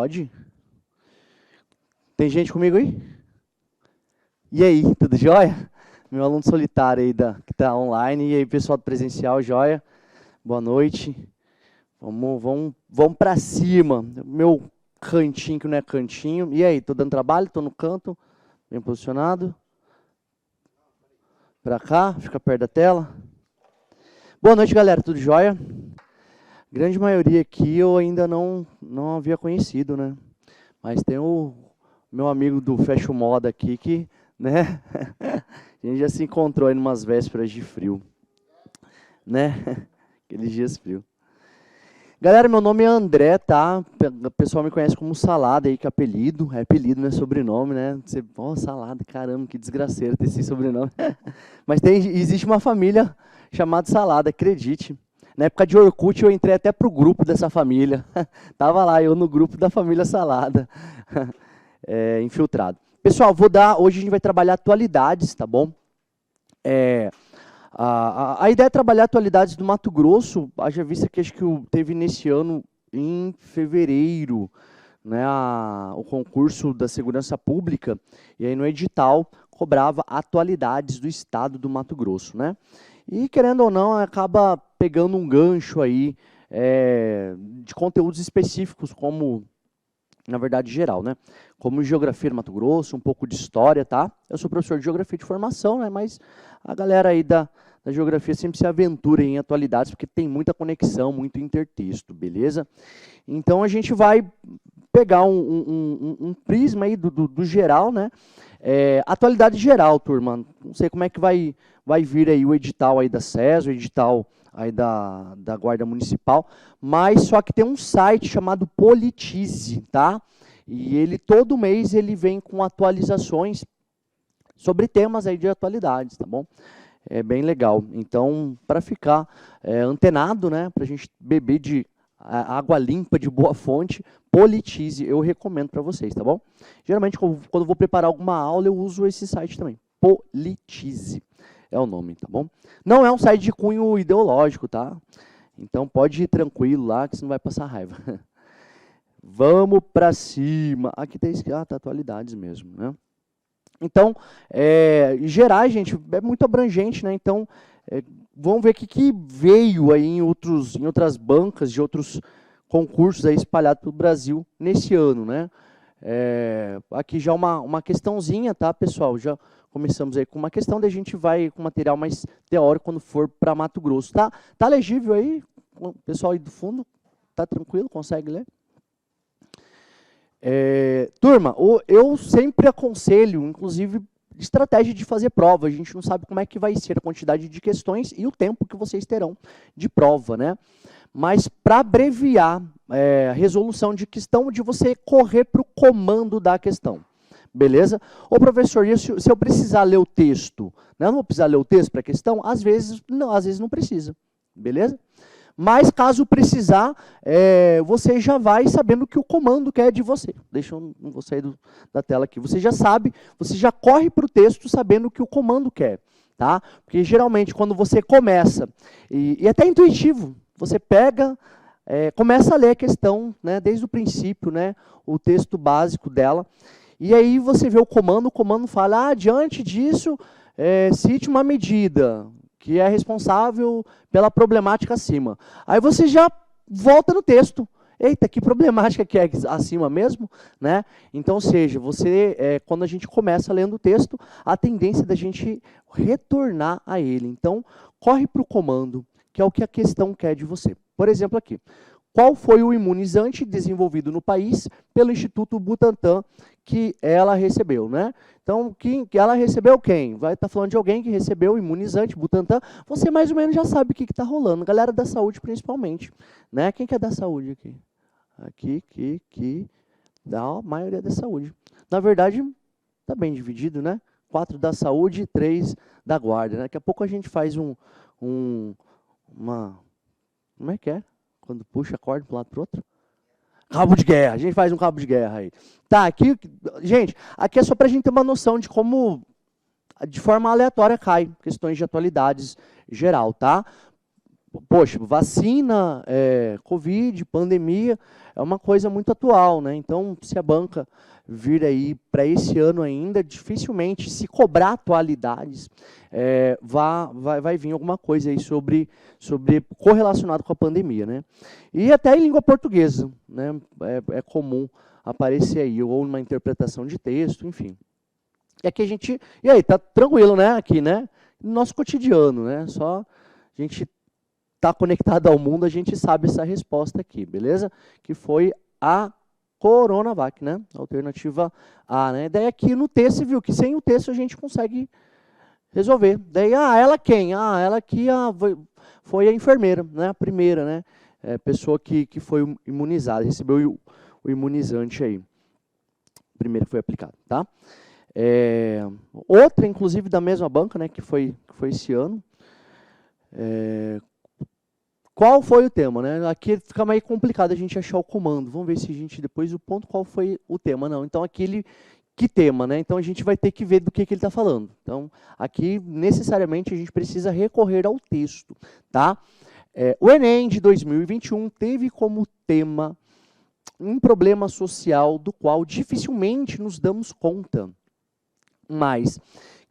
Pode? Tem gente comigo aí? E aí, tudo jóia? Meu aluno solitário aí que está online. E aí, pessoal do presencial, jóia? Boa noite. Vamos para cima. Meu cantinho que não é cantinho. E aí, tô dando trabalho? Tô no canto? Bem posicionado? Para cá, fica perto da tela. Boa noite, galera. Tudo jóia? Grande maioria aqui eu ainda não havia conhecido, né? Mas tem o meu amigo do Fashion Moda aqui que, né? A gente já se encontrou aí numas vésperas de frio, né? Aqueles dias frio. Galera, meu nome é André, tá? O pessoal me conhece como Salada aí, que é apelido. É apelido, não é sobrenome, né? Você, Salada, caramba, que desgraceiro ter esse sobrenome. Mas existe uma família chamada Salada, acredite. Na época de Orkut, eu entrei até para o grupo dessa família. Tava lá, eu no grupo da família Salada. Infiltrado. Pessoal, hoje a gente vai trabalhar atualidades, tá bom? A ideia é trabalhar atualidades do Mato Grosso, haja vista que acho que teve nesse ano, em fevereiro, né, o concurso da segurança pública, e aí no edital cobrava atualidades do estado do Mato Grosso, né? E, querendo ou não, acaba pegando um gancho aí de conteúdos específicos, como, na verdade, geral, né? Como geografia do Mato Grosso, um pouco de história, tá? Eu sou professor de geografia de formação, né? Mas a galera aí da geografia sempre se aventura em atualidades, porque tem muita conexão, muito intertexto, beleza? Então, a gente vai pegar um prisma aí do geral, né? Atualidade geral, turma. Não sei como é que vai vir aí o edital aí da SES, o edital aí da Guarda Municipal, mas só que tem um site chamado Politize, tá? E ele, todo mês, ele vem com atualizações sobre temas aí de atualidades, tá bom? É bem legal. Então, para ficar antenado, né, para a gente beber de água limpa, de boa fonte, Politize, eu recomendo para vocês, tá bom? Geralmente, quando eu vou preparar alguma aula, eu uso esse site também, Politize é o nome, tá bom? Não é um site de cunho ideológico, tá? Então, pode ir tranquilo lá, que você não vai passar raiva. Vamos para cima. Aqui tem tá atualidades mesmo, né? Então, gerar, gente, é muito abrangente, né? Então, vamos ver o que veio aí em outras bancas de outros concursos aí espalhados pelo Brasil nesse ano, né? Aqui já uma questãozinha, tá, pessoal? Já começamos aí com uma questão, daí a gente vai com material mais teórico quando for para Mato Grosso, tá? Tá legível aí? O pessoal aí do fundo, tá tranquilo? Consegue ler? Turma, eu sempre aconselho, inclusive, estratégia de fazer prova. A gente não sabe como é que vai ser a quantidade de questões e o tempo que vocês terão de prova, né? Mas para abreviar a resolução de questão, de você correr para o comando da questão. Beleza? Ô, professor, se eu precisar ler o texto, né? Eu não vou precisar ler o texto para a questão? Às vezes não precisa. Beleza? Mas, caso precisar, você já vai sabendo que o comando quer de você. Deixa eu não vou sair da tela aqui. Você já sabe, você já corre para o texto sabendo o que o comando quer. Tá? Porque, geralmente, quando você começa, e até intuitivo, você pega, começa a ler a questão, né, desde o princípio, né, o texto básico dela, e aí você vê o comando fala, diante disso, cite uma medida que é responsável pela problemática acima. Aí você já volta no texto. Eita, que problemática que é acima mesmo? Né? Então, ou seja, quando a gente começa lendo o texto, a tendência da gente retornar a ele. Então, corre para o comando, que é o que a questão quer de você. Por exemplo, aqui. Qual foi o imunizante desenvolvido no país pelo Instituto Butantan que ela recebeu, né? Então, que ela recebeu quem? Vai estar falando de alguém que recebeu o imunizante Butantan. Você mais ou menos já sabe o que está rolando. Galera da saúde, principalmente. Né? Quem que é da saúde aqui? Aqui, da maioria da saúde. Na verdade, está bem dividido, né? 4 da saúde e 3 da guarda. Né? Daqui a pouco a gente faz como é que é? Quando puxa a corda para um lado para o outro? Cabo de guerra. A gente faz um cabo de guerra aí. Tá, aqui, gente, aqui é só para a gente ter uma noção de como, de forma aleatória, cai questões de atualidades geral, tá? Poxa, vacina, Covid, pandemia, é uma coisa muito atual, né? Então, se a banca vir aí para esse ano ainda, dificilmente, se cobrar atualidades, vai vir alguma coisa aí sobre correlacionado com a pandemia, né? E até em língua portuguesa, né? É comum aparecer aí, ou uma interpretação de texto, enfim. E aqui a gente, e aí, tá tranquilo, né? Aqui, né? No nosso cotidiano, né? Só a gente tá conectado ao mundo, a gente sabe essa resposta aqui, beleza? Que foi a Coronavac, né? Alternativa A, né? Daí aqui no texto, você viu que sem o texto a gente consegue resolver. Daí, ela quem? Ela aqui foi a enfermeira, né? A primeira, né? Pessoa que foi imunizada, recebeu o imunizante aí. Primeiro que foi aplicado, tá? Outra, inclusive, da mesma banca, né? Que foi esse ano. Qual foi o tema, né? Aqui fica meio complicado a gente achar o comando. Vamos ver se a gente, depois do ponto, qual foi o tema. Não, então aqui que tema, né? Então a gente vai ter que ver do que ele está falando. Então, aqui, necessariamente, a gente precisa recorrer ao texto, tá? O Enem de 2021 teve como tema um problema social do qual dificilmente nos damos conta, mas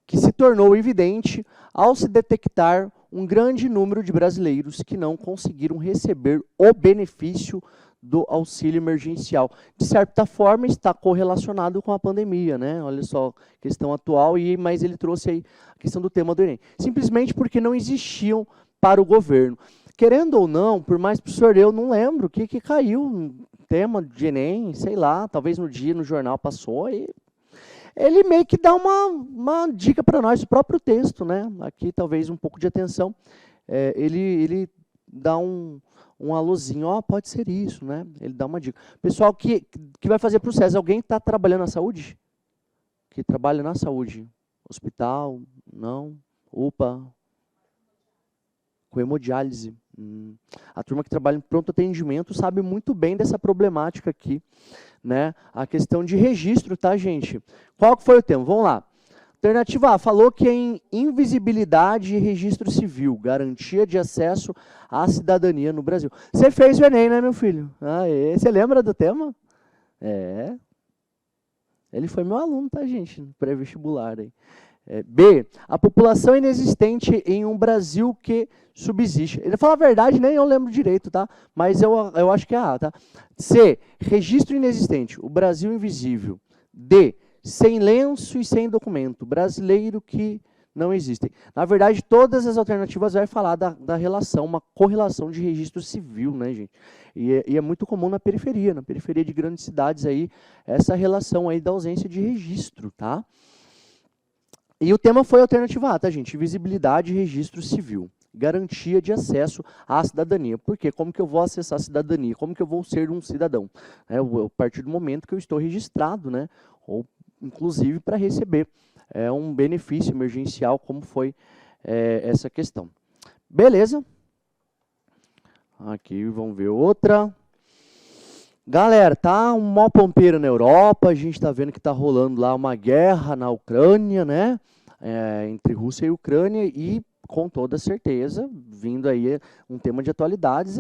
que se tornou evidente ao se detectar um grande número de brasileiros que não conseguiram receber o benefício do auxílio emergencial. De certa forma, está correlacionado com a pandemia, né? Olha só, questão atual, mas ele trouxe aí a questão do tema do Enem. Simplesmente porque não existiam para o governo. Querendo ou não, por mais professor, eu não lembro o que caiu no tema de Enem, sei lá, talvez no dia, no jornal passou, e ele meio que dá uma dica para nós, o próprio texto, né? Aqui talvez um pouco de atenção, ele dá um alôzinho, pode ser isso, né? Ele dá uma dica. Pessoal que vai fazer processo, alguém está trabalhando na saúde? Que trabalha na saúde? Hospital? Não? UPA? Com hemodiálise? A turma que trabalha em pronto atendimento sabe muito bem dessa problemática aqui, né? A questão de registro, tá, gente? Qual que foi o tema? Vamos lá. Alternativa A, falou que em invisibilidade e registro civil, garantia de acesso à cidadania no Brasil. Você fez o Enem, né, meu filho? Você lembra do tema? Ele foi meu aluno, tá, gente? Pré-vestibular aí. B, a população inexistente em um Brasil que subsiste. Ele fala a verdade, nem eu lembro direito, tá? Mas eu acho que é A, tá? C, registro inexistente, o Brasil invisível. D, sem lenço e sem documento, brasileiro que não existem. Na verdade, todas as alternativas vai falar da relação, uma correlação de registro civil, né, gente? E é muito comum na periferia de grandes cidades aí, essa relação aí da ausência de registro, tá? E o tema foi a alternativa A, tá, gente? Visibilidade e registro civil. Garantia de acesso à cidadania. Por quê? Como que eu vou acessar a cidadania? Como que eu vou ser um cidadão? A partir do momento que eu estou registrado, né? Ou, inclusive, para receber um benefício emergencial, como foi essa questão. Beleza? Aqui, vamos ver outra. Galera, tá um mó pompeiro na Europa, a gente está vendo que está rolando lá uma guerra na Ucrânia, né? Entre Rússia e Ucrânia, e com toda certeza, vindo aí um tema de atualidades,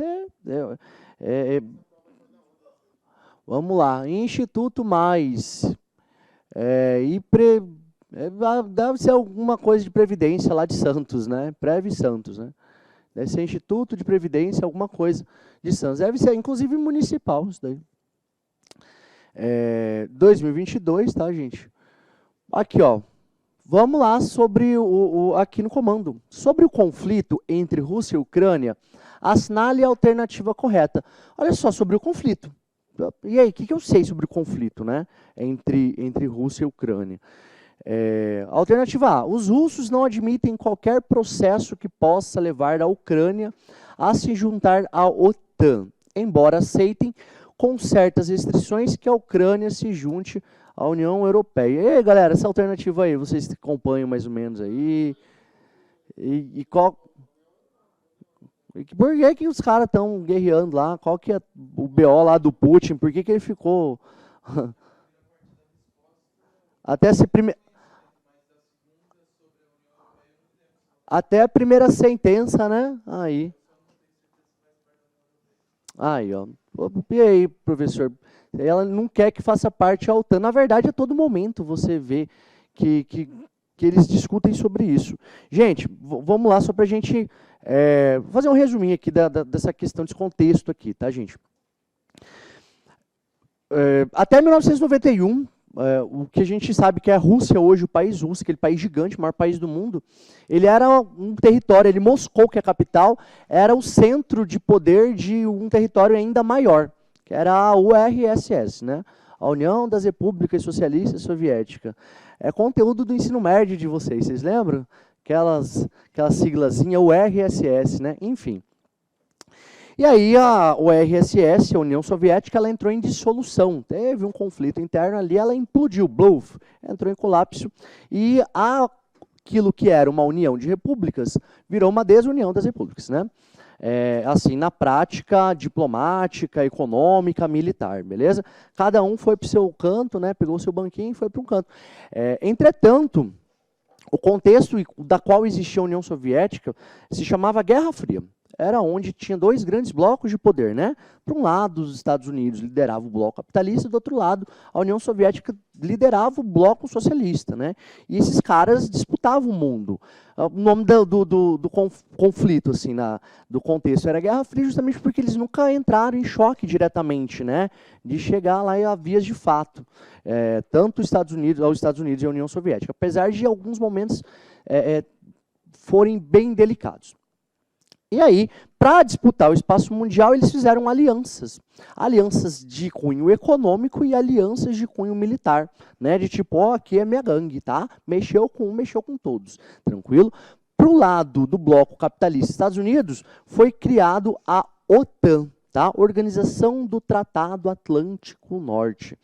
vamos lá, Instituto Mais, deve ser alguma coisa de Previdência lá de Santos, né? Prev Santos, né? Deve ser Instituto de Previdência, alguma coisa de Santos. Deve ser, inclusive, municipal, isso daí. 2022, tá, gente? Aqui, ó. Vamos lá sobre aqui no comando. Sobre o conflito entre Rússia e Ucrânia, assinale a alternativa correta. Olha só, sobre o conflito. E aí, o que eu sei sobre o conflito, né? Entre Rússia e Ucrânia? Alternativa A, os russos não admitem qualquer processo que possa levar a Ucrânia a se juntar à OTAN, embora aceitem com certas restrições que a Ucrânia se junte à União Europeia. E aí, galera, essa alternativa aí, vocês acompanham mais ou menos aí? Por que os caras estão guerreando lá? Qual que é o BO lá do Putin? Por que ele ficou... Até a primeira sentença, né? Aí, ó. E aí, professor? Ela não quer que faça parte da OTAN. Na verdade, a todo momento você vê que eles discutem sobre isso. Gente, vamos lá, só para a gente fazer um resuminho aqui dessa questão, desse contexto aqui, tá, gente? Até 1991, o que a gente sabe que é a Rússia hoje, o país Rússia, aquele país gigante, o maior país do mundo, ele era um território, Moscou, que é a capital, era o centro de poder de um território ainda maior, que era a URSS, né? A União das Repúblicas Socialistas Soviéticas. É conteúdo do ensino médio de vocês lembram? Aquelas siglazinhas URSS, né? Enfim. E aí a URSS, a União Soviética, ela entrou em dissolução. Teve um conflito interno ali, ela implodiu, bluf, entrou em colapso. E aquilo que era uma união de repúblicas virou uma desunião das repúblicas, né? Assim, na prática diplomática, econômica, militar, beleza? Cada um foi para o seu canto, né? Pegou o seu banquinho e foi para um canto. Entretanto, o contexto da qual existia a União Soviética se chamava Guerra Fria. Era onde tinha dois grandes blocos de poder, né? Por um lado, os Estados Unidos lideravam o bloco capitalista, do outro lado, a União Soviética liderava o bloco socialista, né? E esses caras disputavam o mundo. O nome do conflito, assim, do contexto era Guerra Fria, justamente porque eles nunca entraram em choque diretamente, né? De chegar lá a vias de fato. Tanto os Estados Unidos e a União Soviética, apesar de alguns momentos forem bem delicados. E aí, para disputar o espaço mundial, eles fizeram alianças. Alianças de cunho econômico e alianças de cunho militar. Né? De tipo, ó, aqui é minha gangue, tá? Mexeu com um, mexeu com todos. Tranquilo? Para o lado do bloco capitalista Estados Unidos, foi criado a OTAN, tá? Organização do Tratado Atlântico Norte.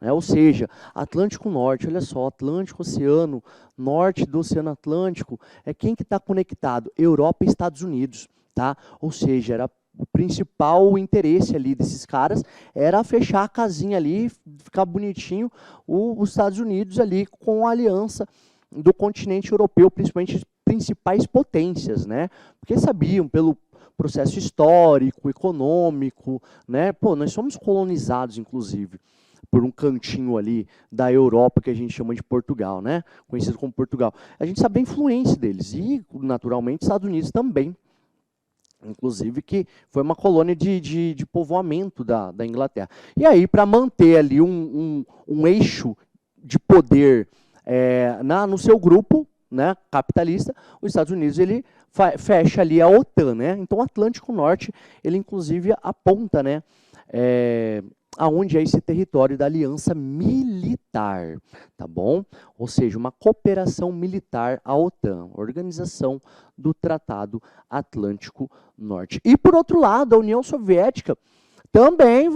Ou seja, Atlântico Norte, olha só, Atlântico, Oceano, norte do Oceano Atlântico, quem que está conectado? Europa e Estados Unidos, tá? Ou seja, era o principal interesse ali desses caras era fechar a casinha ali, ficar bonitinho, os Estados Unidos ali com a aliança do continente europeu, principalmente as principais potências, né? Porque sabiam, pelo processo histórico, econômico, né? Pô, nós somos colonizados, inclusive, por um cantinho ali da Europa, que a gente chama de Portugal, né? Conhecido como Portugal. A gente sabe a influência deles, e, naturalmente, Estados Unidos também. Inclusive, que foi uma colônia de povoamento da Inglaterra. E aí, para manter ali um eixo de poder no seu grupo, né, capitalista, os Estados Unidos ele fecha ali a OTAN, né? Então, o Atlântico Norte, ele inclusive aponta, né, aonde é esse território da aliança militar, tá bom? Ou seja, uma cooperação militar à OTAN, Organização do Tratado Atlântico Norte. E, por outro lado, a União Soviética também,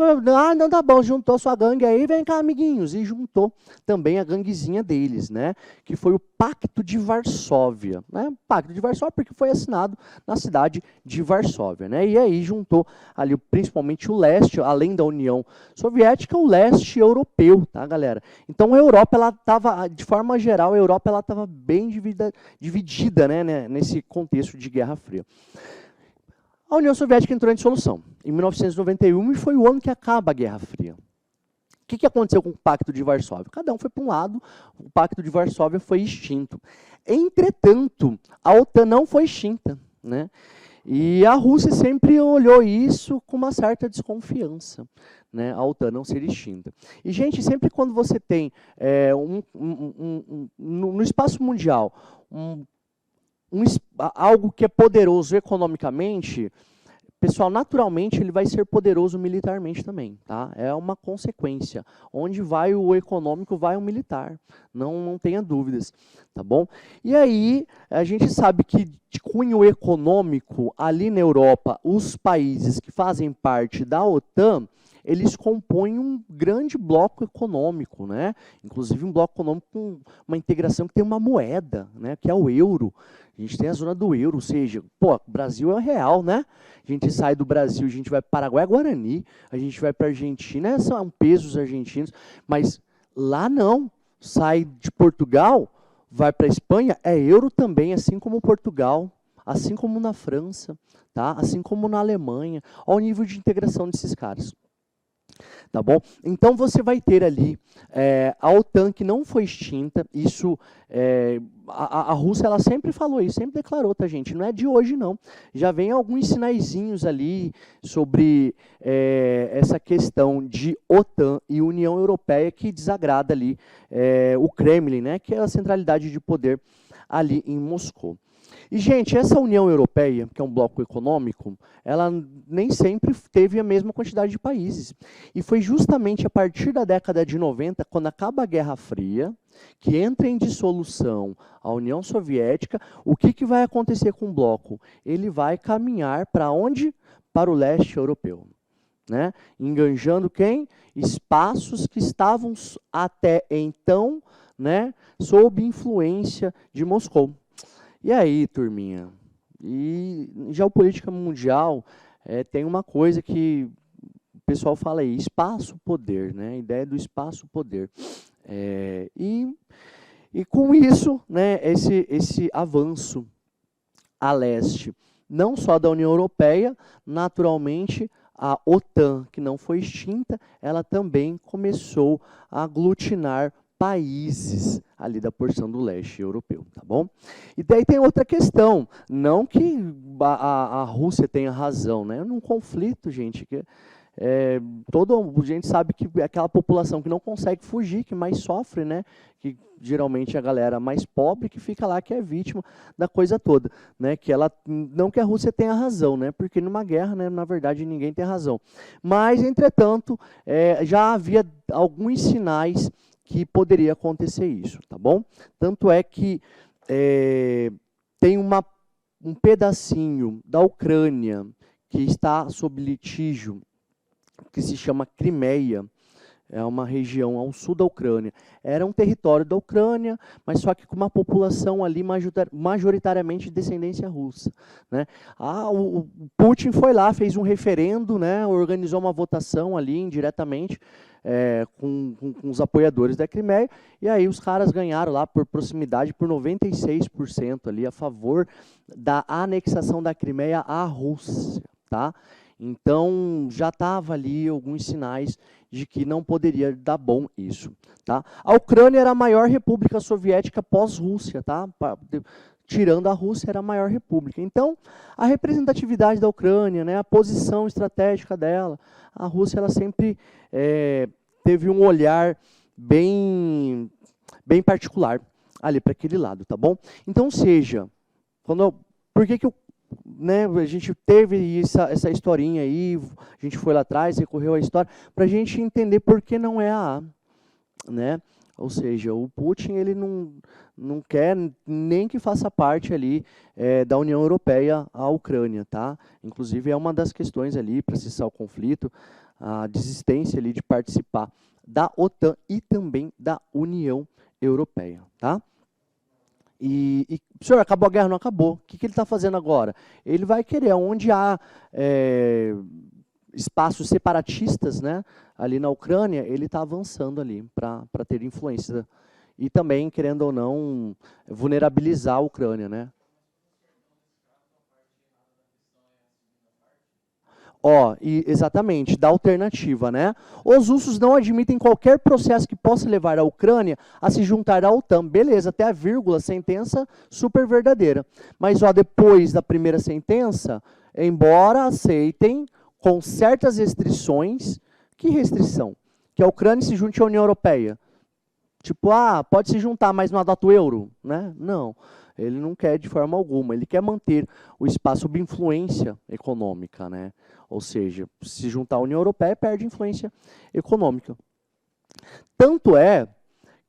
não tá bom, juntou sua gangue aí, vem cá, amiguinhos, e juntou também a ganguezinha deles, né? Que foi o Pacto de Varsóvia, né? Pacto de Varsóvia porque foi assinado na cidade de Varsóvia, né? E aí juntou ali principalmente o leste, além da União Soviética, o leste europeu, tá, galera? Então a Europa, ela estava, de forma geral, a Europa ela estava bem dividida, né, nesse contexto de Guerra Fria. A União Soviética entrou em dissolução em 1991 e foi o ano que acaba a Guerra Fria. O que aconteceu com o Pacto de Varsóvia? Cada um foi para um lado, o Pacto de Varsóvia foi extinto. Entretanto, a OTAN não foi extinta, né? E a Rússia sempre olhou isso com uma certa desconfiança, né? A OTAN não ser extinta. E, gente, sempre quando você tem no espaço mundial algo que é poderoso economicamente, pessoal, naturalmente ele vai ser poderoso militarmente também, tá? É uma consequência. Onde vai o econômico, vai o militar. Não tenha dúvidas, tá bom? E aí, a gente sabe que de cunho econômico, ali na Europa, os países que fazem parte da OTAN, eles compõem um grande bloco econômico, né? Inclusive um bloco econômico com uma integração que tem uma moeda, né? Que é o euro. A gente tem a zona do euro, ou seja, pô, o Brasil é real, né? A gente sai do Brasil, a gente vai para Paraguai, Guarani, a gente vai para a Argentina, são pesos argentinos, mas lá não. Sai de Portugal, vai para a Espanha, é euro também, assim como Portugal. assim como na França, tá? Assim como na Alemanha, ao nível de integração desses caras. Tá bom? Então você vai ter ali a OTAN que não foi extinta, isso a Rússia ela sempre falou isso, sempre declarou, tá gente? Não é de hoje não. Já vem alguns sinaizinhos ali sobre essa questão de OTAN e União Europeia que desagrada ali o Kremlin, né? Que é a centralidade de poder ali em Moscou. E, gente, essa União Europeia, que é um bloco econômico, ela nem sempre teve a mesma quantidade de países. E foi justamente a partir da década de 90, quando acaba a Guerra Fria, que entra em dissolução a União Soviética, o que vai acontecer com o bloco? Ele vai caminhar para onde? Para o leste europeu. Né? Enganjando quem? Espaços que estavam até então, né, sob influência de Moscou. E aí, turminha? E geopolítica mundial tem uma coisa que o pessoal fala aí, espaço-poder, né? A ideia do espaço-poder. E com isso, né, esse avanço a leste, não só da União Europeia, naturalmente a OTAN, que não foi extinta, ela também começou a aglutinar países ali da porção do leste europeu, tá bom? E daí tem outra questão, não que a Rússia tenha razão, né? Num conflito, gente, que a gente sabe que aquela população que não consegue fugir, que mais sofre, né? Que geralmente é a galera mais pobre que fica lá, que é vítima da coisa toda, né? Que ela, não que a Rússia tenha razão, né? Porque numa guerra, né, na verdade, ninguém tem razão. Mas, entretanto, já havia alguns sinais que poderia acontecer isso, tá bom? Tanto é que tem um pedacinho da Ucrânia que está sob litígio, que se chama Crimeia, é uma região ao sul da Ucrânia. Era um território da Ucrânia, mas só que com uma população ali majoritariamente de descendência russa. Né? O Putin foi lá, fez um referendo, né, organizou uma votação ali indiretamente, com os apoiadores da Crimeia, e aí os caras ganharam lá por proximidade, por 96% ali a favor da anexação da Crimeia à Rússia, tá? Então, já estava ali alguns sinais de que não poderia dar bom isso, tá? A Ucrânia era a maior república soviética pós-Rússia, tá? Tirando a Rússia, era a maior república. Então, a representatividade da Ucrânia, né, a posição estratégica dela, a Rússia ela sempre teve um olhar bem particular ali para aquele lado, tá bom? Então, seja, por que né, a gente teve essa historinha aí, a gente foi lá atrás, recorreu à história, para a gente entender por que não é a A, né? Ou seja, o Putin ele não quer nem que faça parte ali da União Europeia a Ucrânia, tá? Inclusive é uma das questões ali para cessar o conflito, a desistência ali de participar da OTAN e também da União Europeia, tá? Senhor, acabou a guerra? Não acabou. O que ele está fazendo agora? Ele vai querer, onde há espaços separatistas, né, ali na Ucrânia, ele está avançando ali para ter influência. E também, querendo ou não, vulnerabilizar a Ucrânia, né? Exatamente, da alternativa, né? Os russos não admitem qualquer processo que possa levar a Ucrânia a se juntar à OTAN. Beleza, até a vírgula, sentença super verdadeira. Mas, depois da primeira sentença, embora aceitem com certas restrições, que restrição? Que a Ucrânia se junte à União Europeia. Tipo, pode se juntar, mas não adota o euro, né? Não, ele não quer de forma alguma. Ele quer manter o espaço sob influência econômica, né? Ou seja, se juntar à União Europeia, perde influência econômica. Tanto é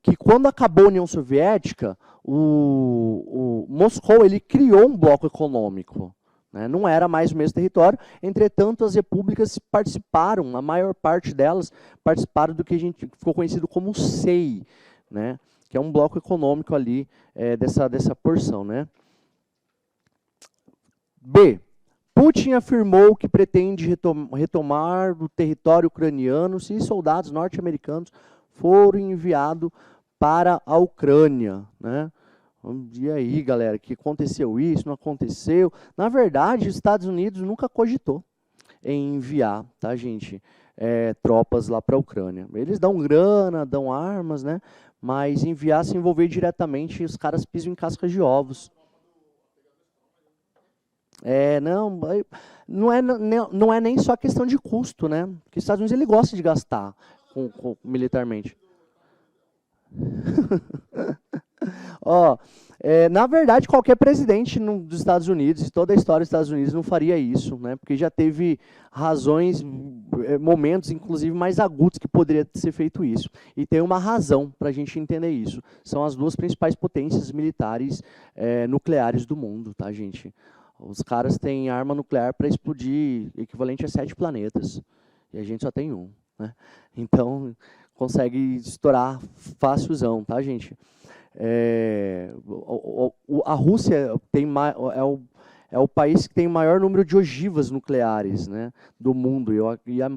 que quando acabou a União Soviética, o Moscou ele criou um bloco econômico. Né? Não era mais o mesmo território, entretanto as repúblicas participaram, a maior parte delas participaram do que a gente ficou conhecido como SEI, né? Que é um bloco econômico ali dessa porção. Né? B. Putin afirmou que pretende retomar o território ucraniano se soldados norte-americanos forem enviados para a Ucrânia. Né? E aí, galera, que aconteceu isso, não aconteceu? Na verdade, os Estados Unidos nunca cogitou em enviar, tá, gente, tropas lá para a Ucrânia. Eles dão grana, dão armas, né? Mas enviar, se envolver diretamente, os caras pisam em cascas de ovos. Não é nem só questão de custo, né? Porque os Estados Unidos ele gosta de gastar militarmente. Ó, na verdade, qualquer presidente dos Estados Unidos, e toda a história dos Estados Unidos, não faria isso, né? Porque já teve razões, momentos, inclusive, mais agudos que poderia ser feito isso. E tem uma razão para a gente entender isso. São as duas principais potências militares nucleares do mundo, tá, gente? Os caras têm arma nuclear para explodir equivalente a 7 planetas. E a gente só tem um, né? Então, consegue estourar facilzão, tá, gente? A Rússia é o país que tem o maior número de ogivas nucleares, né, do mundo. E a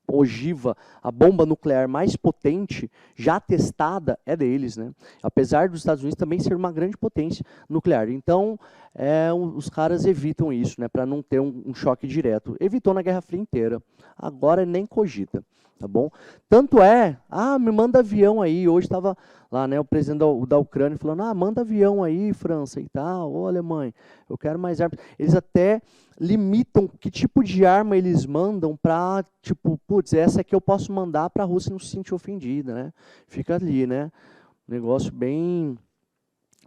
ogiva, a bomba nuclear mais potente, já testada, é deles, né? Apesar dos Estados Unidos também ser uma grande potência nuclear. Então, os caras evitam isso, né, para não ter um choque direto. Evitou na Guerra Fria inteira. Agora nem cogita, tá bom? Tanto me manda avião aí. Hoje estava lá, né, o presidente da Ucrânia falando, manda avião aí, França e tal, ô Alemanha, eu quero mais armas. Eles até limitam que tipo de arma eles mandam para, tipo, putz, essa aqui eu posso mandar para a Rússia não se sentir ofendida, né? Fica ali, né? Negócio bem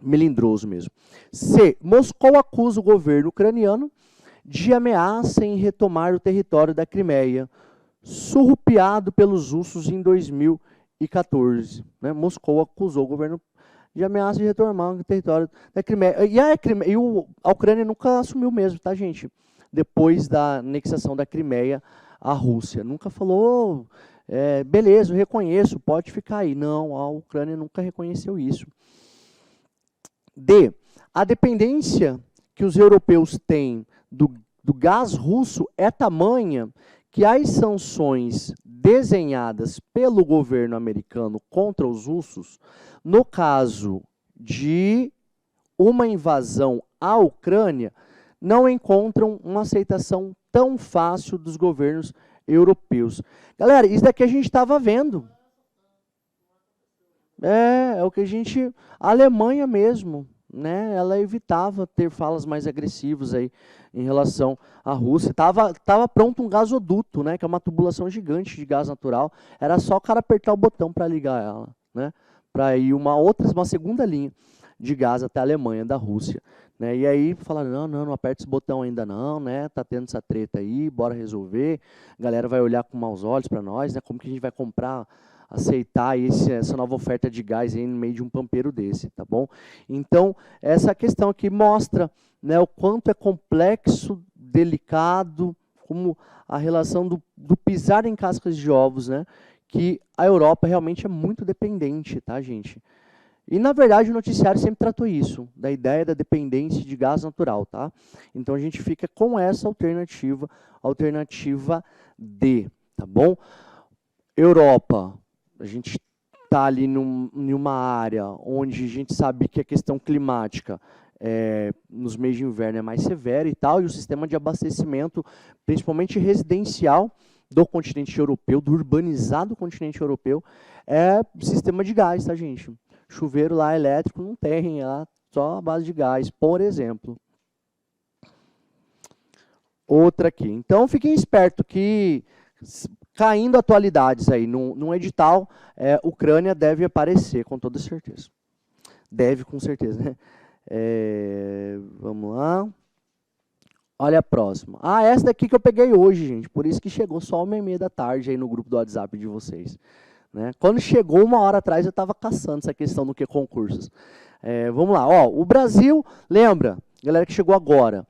melindroso mesmo. C. Moscou acusa o governo ucraniano de ameaça em retomar o território da Crimeia, surrupiado pelos russos em 2014. Né? Moscou acusou o governo de ameaça de retomar o território da Crimeia. A Ucrânia nunca assumiu mesmo, tá, gente? Depois da anexação da Crimeia à Rússia. Nunca falou, beleza, eu reconheço, pode ficar aí. Não, a Ucrânia nunca reconheceu isso. D. A dependência que os europeus têm do gás russo é tamanha que as sanções desenhadas pelo governo americano contra os russos, no caso de uma invasão à Ucrânia, não encontram uma aceitação tão fácil dos governos europeus. Galera, isso daqui a gente estava vendo. É o que a gente... A Alemanha mesmo, né? Ela evitava ter falas mais agressivas aí em relação à Rússia. Tava pronto um gasoduto, né? Que é uma tubulação gigante de gás natural. Era só o cara apertar o botão para ligar ela, né? Para ir uma segunda linha de gás até a Alemanha, da Rússia. Né? E aí falaram, não aperta esse botão ainda não, né? Tá tendo essa treta aí, bora resolver. A galera vai olhar com maus olhos para nós, né? Como que a gente vai comprar, aceitar essa nova oferta de gás aí no meio de um pampeiro desse, tá bom? Então, essa questão aqui mostra, né, o quanto é complexo, delicado, como a relação do pisar em cascas de ovos, né? Que a Europa realmente é muito dependente, tá, gente? E, na verdade, o noticiário sempre tratou isso, da ideia da dependência de gás natural, tá? Então, a gente fica com essa alternativa D, tá bom? Europa, a gente está ali em uma área onde a gente sabe que a questão climática nos meses de inverno é mais severa e tal, e o sistema de abastecimento, principalmente residencial, do continente europeu, do urbanizado continente europeu, é sistema de gás, tá, gente? Chuveiro lá elétrico não tem, é só a base de gás, por exemplo. Outra aqui. Então, fiquem espertos que, caindo atualidades aí num edital, Ucrânia deve aparecer, com toda certeza. Deve, com certeza, né? Vamos lá. Olha a próxima. Essa daqui que eu peguei hoje, gente. Por isso que chegou só 1h30 da tarde aí no grupo do WhatsApp de vocês. Né? Quando chegou 1 hora atrás, eu estava caçando essa questão do que concursos. Vamos lá. O Brasil, lembra, galera que chegou agora,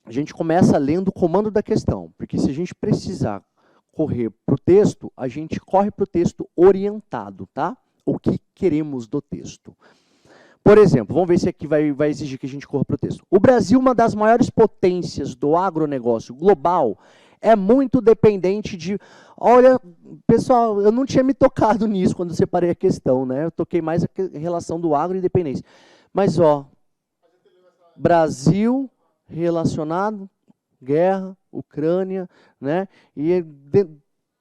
a gente começa lendo o comando da questão, porque se a gente precisar correr para o texto, a gente corre para o texto orientado, tá? O que queremos do texto. Por exemplo, vamos ver se aqui vai exigir que a gente corra para o texto. O Brasil, uma das maiores potências do agronegócio global, é muito dependente de... Olha, pessoal, eu não tinha me tocado nisso quando eu separei a questão, né? Eu toquei mais em relação do agro e dependência. Mas, ó, Brasil relacionado, guerra, Ucrânia, né? E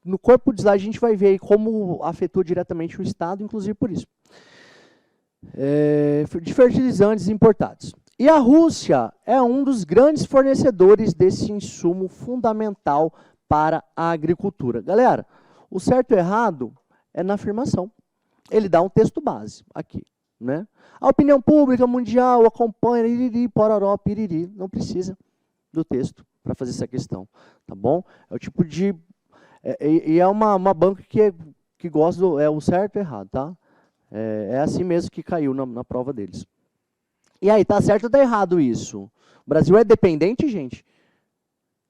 no corpo de slide a gente vai ver aí como afetou diretamente o Estado, inclusive por isso. De fertilizantes importados. E a Rússia é um dos grandes fornecedores desse insumo fundamental para a agricultura. Galera, o certo e o errado é na afirmação. Ele dá um texto base aqui, né? A opinião pública mundial acompanha, iriri, pororó, piriri. Não precisa do texto para fazer essa questão, tá bom? É o tipo de... E é uma banca que gosta do o certo e o errado, tá? É assim mesmo que caiu na prova deles. E aí, tá certo ou tá errado isso? O Brasil é dependente, gente,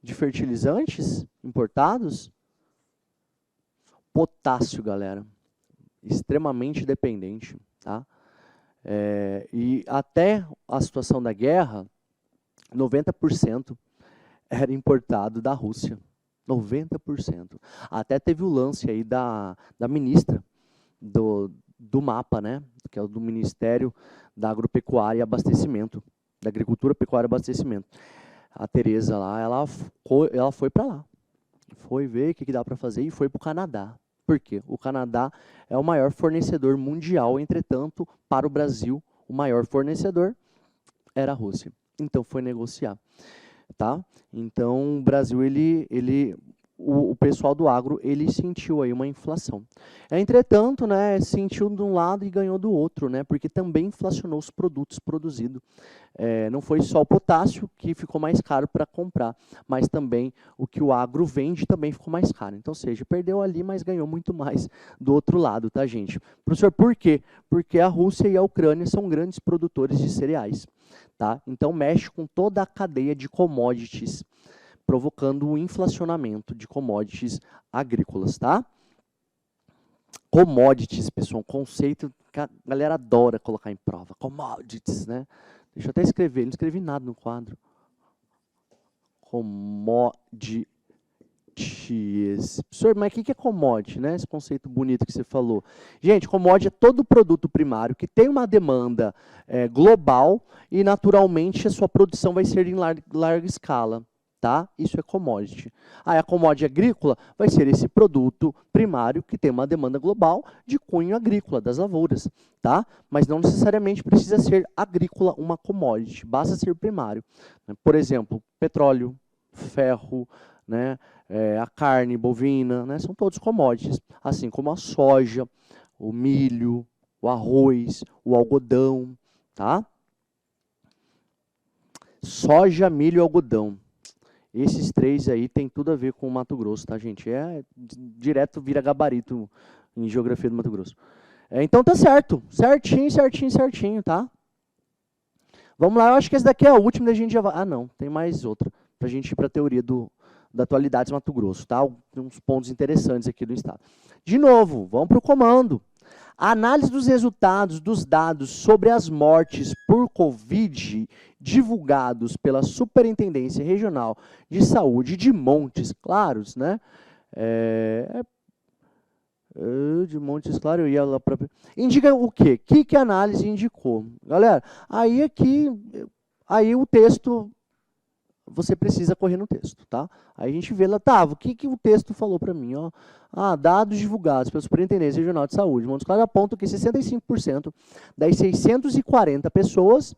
de fertilizantes importados? Potássio, galera. Extremamente dependente, tá? E até a situação da guerra, 90% era importado da Rússia. 90%. Até teve o lance aí da ministra do MAPA, né? Que é o do Ministério da Agropecuária e Abastecimento, da Agricultura, Pecuária e Abastecimento. A Tereza lá, ela foi para lá. Foi ver o que dá para fazer e foi para o Canadá. Por quê? O Canadá é o maior fornecedor mundial, entretanto, para o Brasil, o maior fornecedor era a Rússia. Então, foi negociar. Tá? Então, o Brasil, o pessoal do agro, ele sentiu aí uma inflação. Entretanto, né, sentiu de um lado e ganhou do outro, né, porque também inflacionou os produtos produzidos. Não foi só o potássio que ficou mais caro para comprar, mas também o que o agro vende também ficou mais caro. Então, ou seja, perdeu ali, mas ganhou muito mais do outro lado, tá, gente? Professor, por quê? Porque a Rússia e a Ucrânia são grandes produtores de cereais, tá? Então, mexe com toda a cadeia de commodities, provocando o inflacionamento de commodities agrícolas, tá? Commodities, pessoal, um conceito que a galera adora colocar em prova. Commodities, né? Deixa eu até escrever, não escrevi nada no quadro. Commodities. Professor, mas o que é commodity, né? Esse conceito bonito que você falou. Gente, commodity é todo produto primário que tem uma demanda global e, naturalmente, a sua produção vai ser em larga escala. Tá? Isso é commodity. Aí a commodity agrícola vai ser esse produto primário que tem uma demanda global de cunho agrícola, das lavouras. Tá? Mas não necessariamente precisa ser agrícola uma commodity, basta ser primário. Por exemplo, petróleo, ferro, né? A carne bovina, né? São todos commodities, assim como a soja, o milho, o arroz, o algodão. Tá? Soja, milho e algodão. Esses três aí tem tudo a ver com o Mato Grosso, tá, gente? Direto vira gabarito em geografia do Mato Grosso. Então tá certo. Certinho, certinho, certinho, tá? Vamos lá, eu acho que esse daqui é o último, da gente já vai... Ah, não, tem mais outra. Pra gente ir pra teoria da atualidades Mato Grosso, tá? Tem uns pontos interessantes aqui do estado. De novo, vamos pro comando. A análise dos resultados dos dados sobre as mortes por Covid divulgados pela Superintendência Regional de Saúde de Montes Claros, né? De Montes Claros, eu ia lá para... Indica o quê? O que a análise indicou? Galera, aí o texto... Você precisa correr no texto, tá? Aí a gente vê lá, tá, o que o texto falou para mim, ó? Dados divulgados pela Superintendência Regional de Saúde, Montes Claros apontam que 65% das 640 pessoas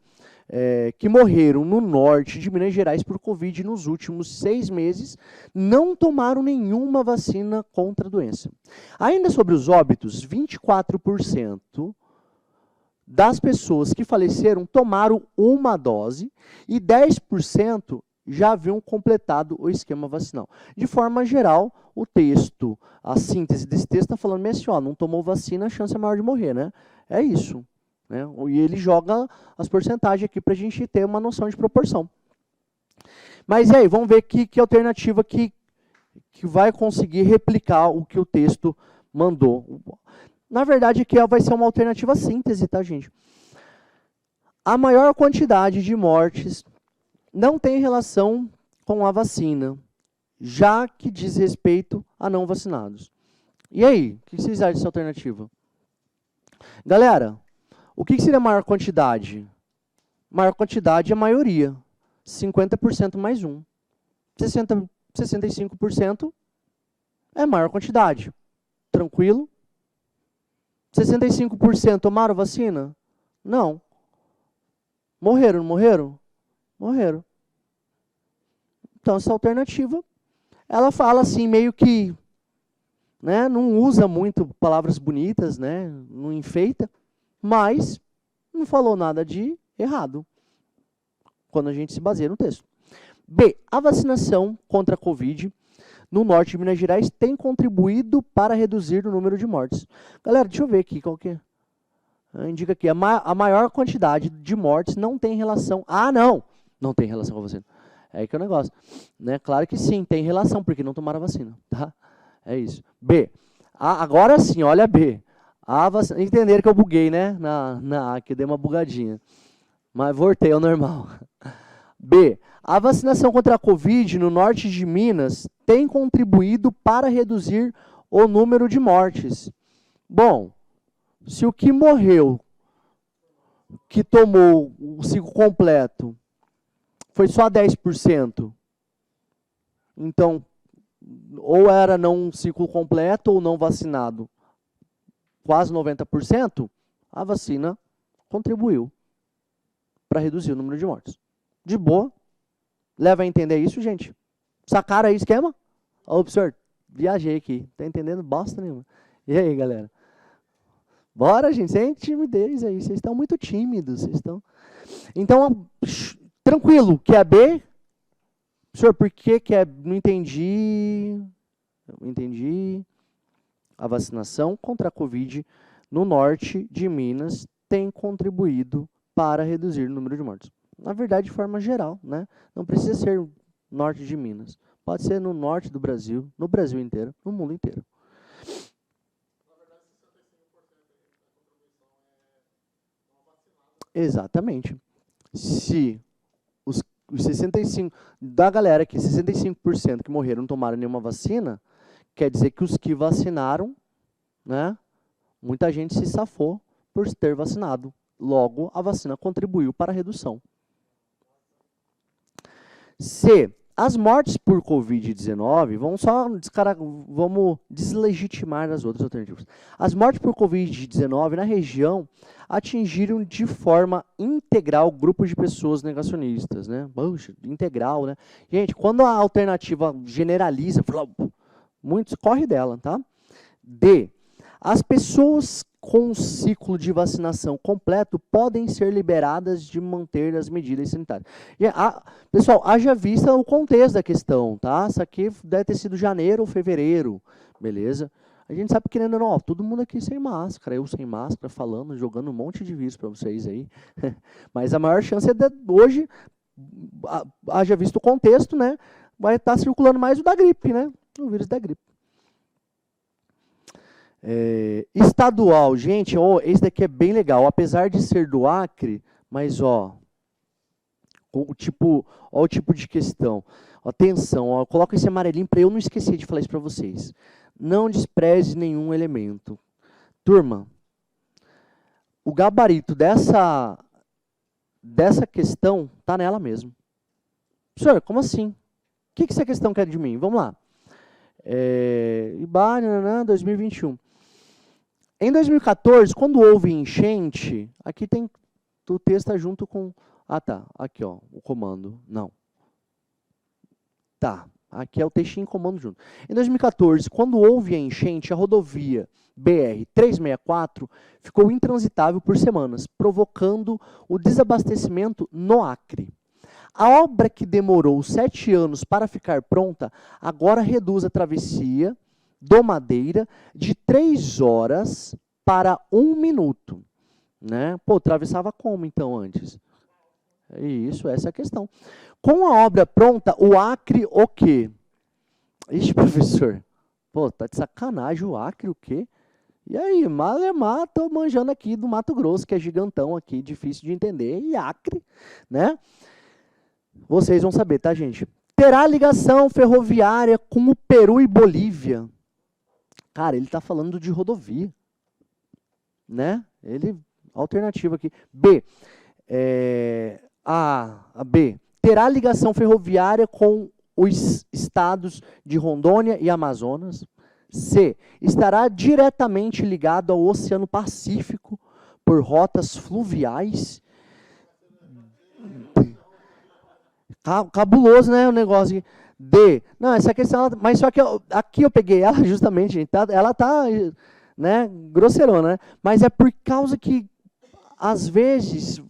que morreram no norte de Minas Gerais por Covid nos últimos 6 meses não tomaram nenhuma vacina contra a doença. Ainda sobre os óbitos, 24% das pessoas que faleceram tomaram uma dose e 10% já haviam completado o esquema vacinal. De forma geral, o texto, a síntese desse texto está falando assim, ó, não tomou vacina, a chance é maior de morrer, né? É isso. Né? E ele joga as porcentagens aqui para a gente ter uma noção de proporção. Mas e aí, vamos ver que alternativa que vai conseguir replicar o que o texto mandou. Na verdade, aqui vai ser uma alternativa síntese, tá, gente? A maior quantidade de mortes não tem relação com a vacina. já que diz respeito a não vacinados. E aí, o que vocês acham dessa alternativa? Galera, o que seria maior quantidade? Maior quantidade é a maioria. 50% mais 1. 65% é maior quantidade. Tranquilo? 65% tomaram vacina? Não. Morreram, não morreram? Morreram. Então, essa alternativa, ela fala assim, meio que, né, não usa muito palavras bonitas, né, não enfeita, mas não falou nada de errado, quando a gente se baseia no texto. B. A vacinação contra a Covid no norte de Minas Gerais tem contribuído para reduzir o número de mortes. Galera, deixa eu ver aqui qual que é. Indica aqui, a maior quantidade de mortes não tem relação... Ah, não! Não tem relação com a vacina. É aí que é o negócio. Né? Claro que sim, tem relação, porque não tomaram a vacina. Tá? É isso. B. Agora sim, olha B. Entenderam que eu buguei, né? Que eu dei uma bugadinha. Mas voltei ao normal. B. A vacinação contra a Covid no norte de Minas tem contribuído para reduzir o número de mortes. Bom, se o que morreu, que tomou o ciclo completo, foi só 10%, então, ou era não um ciclo completo ou não vacinado, quase 90%, a vacina contribuiu para reduzir o número de mortes. De boa. Leva a entender isso, gente? Sacaram aí o esquema? Ô, professor, viajei aqui. Tá entendendo bosta nenhuma. E aí, galera? Bora, gente, sem timidez aí. Vocês estão muito tímidos. Vocês estão... Então, tranquilo. Que é B? Professor, por que é... Não entendi. Não entendi. A vacinação contra a Covid no norte de Minas tem contribuído para reduzir o número de mortes. Na verdade, de forma geral, né? Não precisa ser norte de Minas. Pode ser no norte do Brasil, no Brasil inteiro, no mundo inteiro. Na verdade, 65% exatamente. Se os 65% da galera aqui, 65% que morreram não tomaram nenhuma vacina, quer dizer que os que vacinaram, né? Muita gente se safou por ter vacinado. Logo, a vacina contribuiu para a redução. C. As mortes por Covid-19, vamos deslegitimar as outras alternativas. As mortes por Covid-19 na região atingiram de forma integral grupos de pessoas negacionistas, né? Poxa, integral, né? Gente, quando a alternativa generaliza, muitos corre dela, tá? D. As pessoas com o ciclo de vacinação completo podem ser liberadas de manter as medidas sanitárias. Pessoal, haja vista o contexto da questão, tá? Isso aqui deve ter sido janeiro ou fevereiro, beleza? A gente sabe que, querendo ou não, todo mundo aqui sem máscara, eu sem máscara, falando, jogando um monte de vírus para vocês aí. Mas a maior chance é de hoje, haja visto o contexto, né? Vai estar circulando mais o da gripe, né? O vírus da gripe. Estadual, gente, esse daqui é bem legal, apesar de ser do Acre, mas o tipo de questão. Atenção, coloca esse amarelinho para eu não esquecer de falar isso para vocês. Não despreze nenhum elemento. Turma, o gabarito dessa questão está nela mesmo. Professor, como assim? O que essa questão quer de mim? Vamos lá. IBA, 2021. Em 2014, quando houve enchente, aqui tem o texto tá junto com... Ah, tá. Aqui, ó, o comando. Não. Tá. Aqui é o textinho comando junto. Em 2014, quando houve a enchente, a rodovia BR-364 ficou intransitável por semanas, provocando o desabastecimento no Acre. A obra que demorou 7 anos para ficar pronta, agora reduz a travessia do Madeira de 3 horas para 1 minuto. Né? Pô, atravessava como então antes? Isso, essa é a questão. Com a obra pronta, o Acre o quê? Ixi, professor, pô, tá de sacanagem o Acre o quê? E aí, Malemar, tô manjando aqui do Mato Grosso, que é gigantão aqui, difícil de entender, e Acre, né? Vocês vão saber, tá, gente? terá ligação ferroviária com o Peru e Bolívia. Cara, ele está falando de rodovia, né? Alternativa aqui. B. A B. Terá ligação ferroviária com os estados de Rondônia e Amazonas. C. Estará diretamente ligado ao Oceano Pacífico por rotas fluviais. Cabuloso, né, o negócio aqui. D. Não, essa questão, mas só que aqui eu peguei ela justamente, gente, ela tá, né, grosseirona, né? Mas é por causa que, às vezes,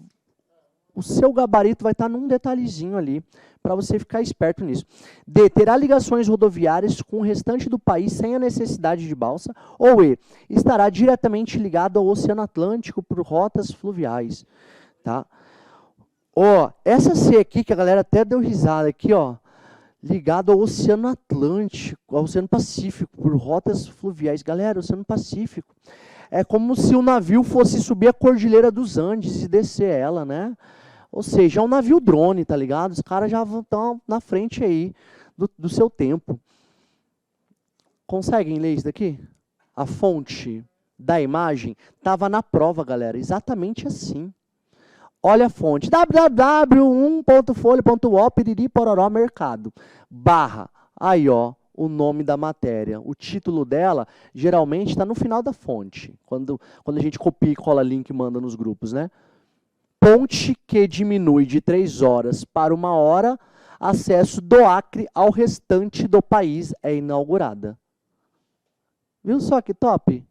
o seu gabarito vai estar num detalhezinho ali, para você ficar esperto nisso. D. Terá ligações rodoviárias com o restante do país sem a necessidade de balsa. Ou E. Estará diretamente ligado ao Oceano Atlântico por rotas fluviais. Tá? Ó, essa C aqui, que a galera até deu risada aqui, ó, ligado ao Oceano Atlântico, ao Oceano Pacífico, por rotas fluviais. Galera, o Oceano Pacífico é como se o navio fosse subir a Cordilheira dos Andes e descer ela, né? Ou seja, é um navio drone, tá ligado? Os caras já estão na frente aí do seu tempo. Conseguem ler isso daqui? A fonte da imagem estava na prova, galera, exatamente assim. Olha a fonte, www.1.folha.ua, piriri, pororó, mercado, barra, aí ó, o nome da matéria. O título dela, geralmente, está no final da fonte, quando a gente copia e cola link e manda nos grupos, né? Ponte que diminui de 3 horas para 1 hora, acesso do Acre ao restante do país é inaugurada. Viu só que top?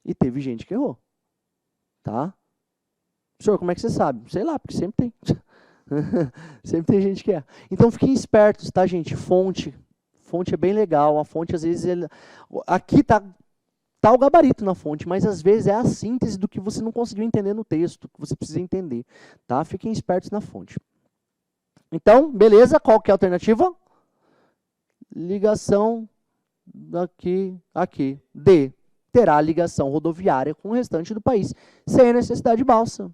E teve gente que errou, tá? Senhor, como é que você sabe? Sei lá, porque sempre tem. Sempre tem gente que erra. Então, fiquem espertos, tá, gente? Fonte é bem legal. A fonte, às vezes, aqui tá o gabarito na fonte, mas, às vezes, é a síntese do que você não conseguiu entender no texto, que você precisa entender, tá? Fiquem espertos na fonte. Então, beleza? Qual que é a alternativa? Ligação aqui. D. Terá ligação rodoviária com o restante do país, sem a necessidade de balsa.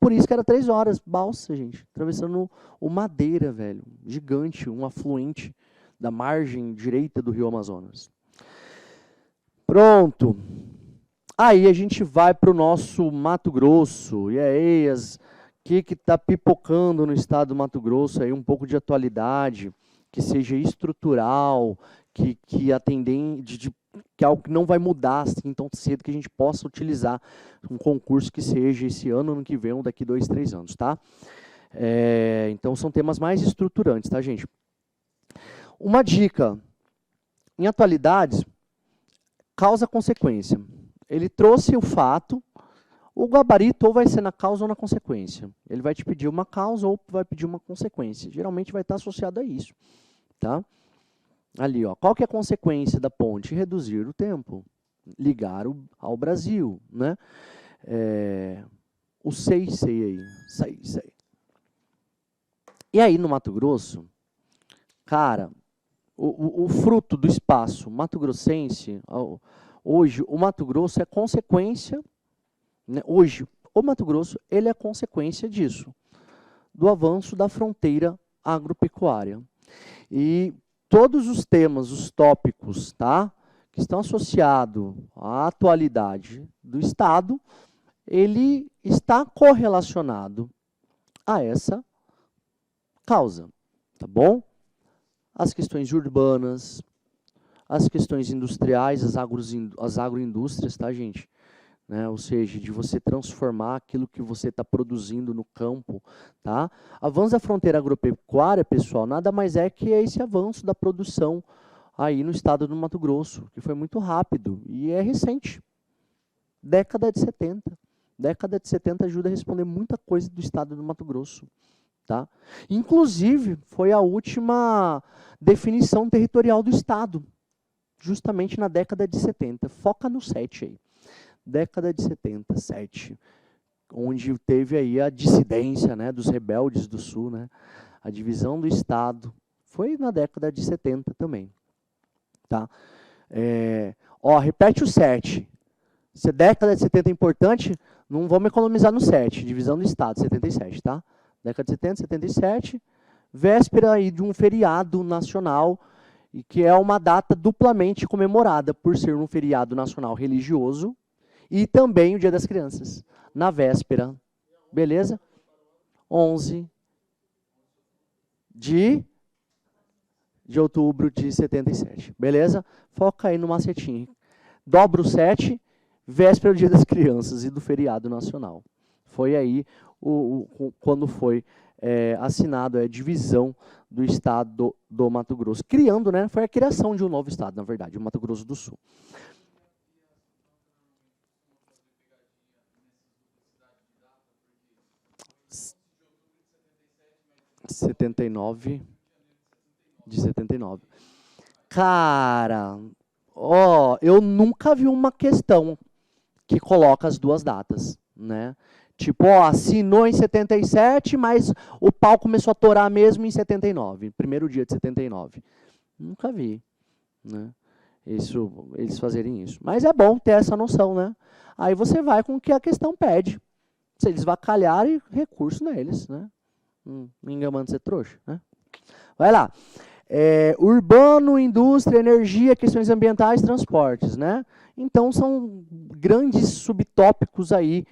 Por isso que era 3 horas, balsa, gente, atravessando o Madeira, velho, gigante, um afluente da margem direita do Rio Amazonas. Pronto. Aí a gente vai para o nosso Mato Grosso. E aí, o que está pipocando no estado do Mato Grosso? Aí um pouco de atualidade, que seja estrutural, que atendem que é algo que não vai mudar assim tão cedo, que a gente possa utilizar um concurso que seja esse ano que vem, ou daqui 2, 3 anos, tá? Então, são temas mais estruturantes, tá, gente? Uma dica, em atualidades, causa-consequência. Ele trouxe o fato, o gabarito ou vai ser na causa ou na consequência. Ele vai te pedir uma causa ou vai pedir uma consequência. Geralmente vai estar associado a isso, tá? Ali, ó, qual que é a consequência da ponte? Reduzir o tempo, ligar ao Brasil, né? O sei aí, sei. E aí, no Mato Grosso, cara, o fruto do espaço mato-grossense, hoje, o Mato Grosso é consequência, né? Hoje, o Mato Grosso, ele é consequência disso, do avanço da fronteira agropecuária. E todos os temas, os tópicos, tá, que estão associados à atualidade do Estado, ele está correlacionado a essa causa, tá bom? As questões urbanas, as questões industriais, as agroindústrias, tá, gente? Né? Ou seja, de você transformar aquilo que você está produzindo no campo, tá? Avanço da fronteira agropecuária, pessoal, nada mais é que esse avanço da produção aí no estado do Mato Grosso, que foi muito rápido e é recente. Década de 70. Década de 70 ajuda a responder muita coisa do estado do Mato Grosso, tá? Inclusive, foi a última definição territorial do estado, justamente na década de 70. Foca no 7 aí. Década de 77, onde teve aí a dissidência, né, dos rebeldes do Sul, né, a divisão do Estado, foi na década de 70 também. Tá? Repete o 7. Se a década de 70 é importante, não vamos economizar no 7, divisão do Estado, 77, tá? Década de 70, 77, véspera aí de um feriado nacional, e que é uma data duplamente comemorada, por ser um feriado nacional religioso, e também o Dia das Crianças, na véspera. Beleza? 11 de outubro de 77. Beleza? Foca aí no macetinho. Dobra o 7, véspera do Dia das Crianças e do feriado nacional. Foi aí quando foi assinado a divisão do estado do Mato Grosso. Criando, né? Foi a criação de um novo estado, na verdade, o Mato Grosso do Sul. 79 de 79. Cara, ó, eu nunca vi uma questão que coloca as duas datas, né? Tipo, ó, assinou em 77, mas o pau começou a torar mesmo em 79, primeiro dia de 79. Nunca vi, né? Eles fazerem isso. Mas é bom ter essa noção, né? Aí você vai com o que a questão pede. Se eles vacalharem, recurso neles, né? Me enganando ser trouxa, né? Vai lá. Urbano, indústria, energia, questões ambientais, transportes, né? Então, são grandes subtópicos aí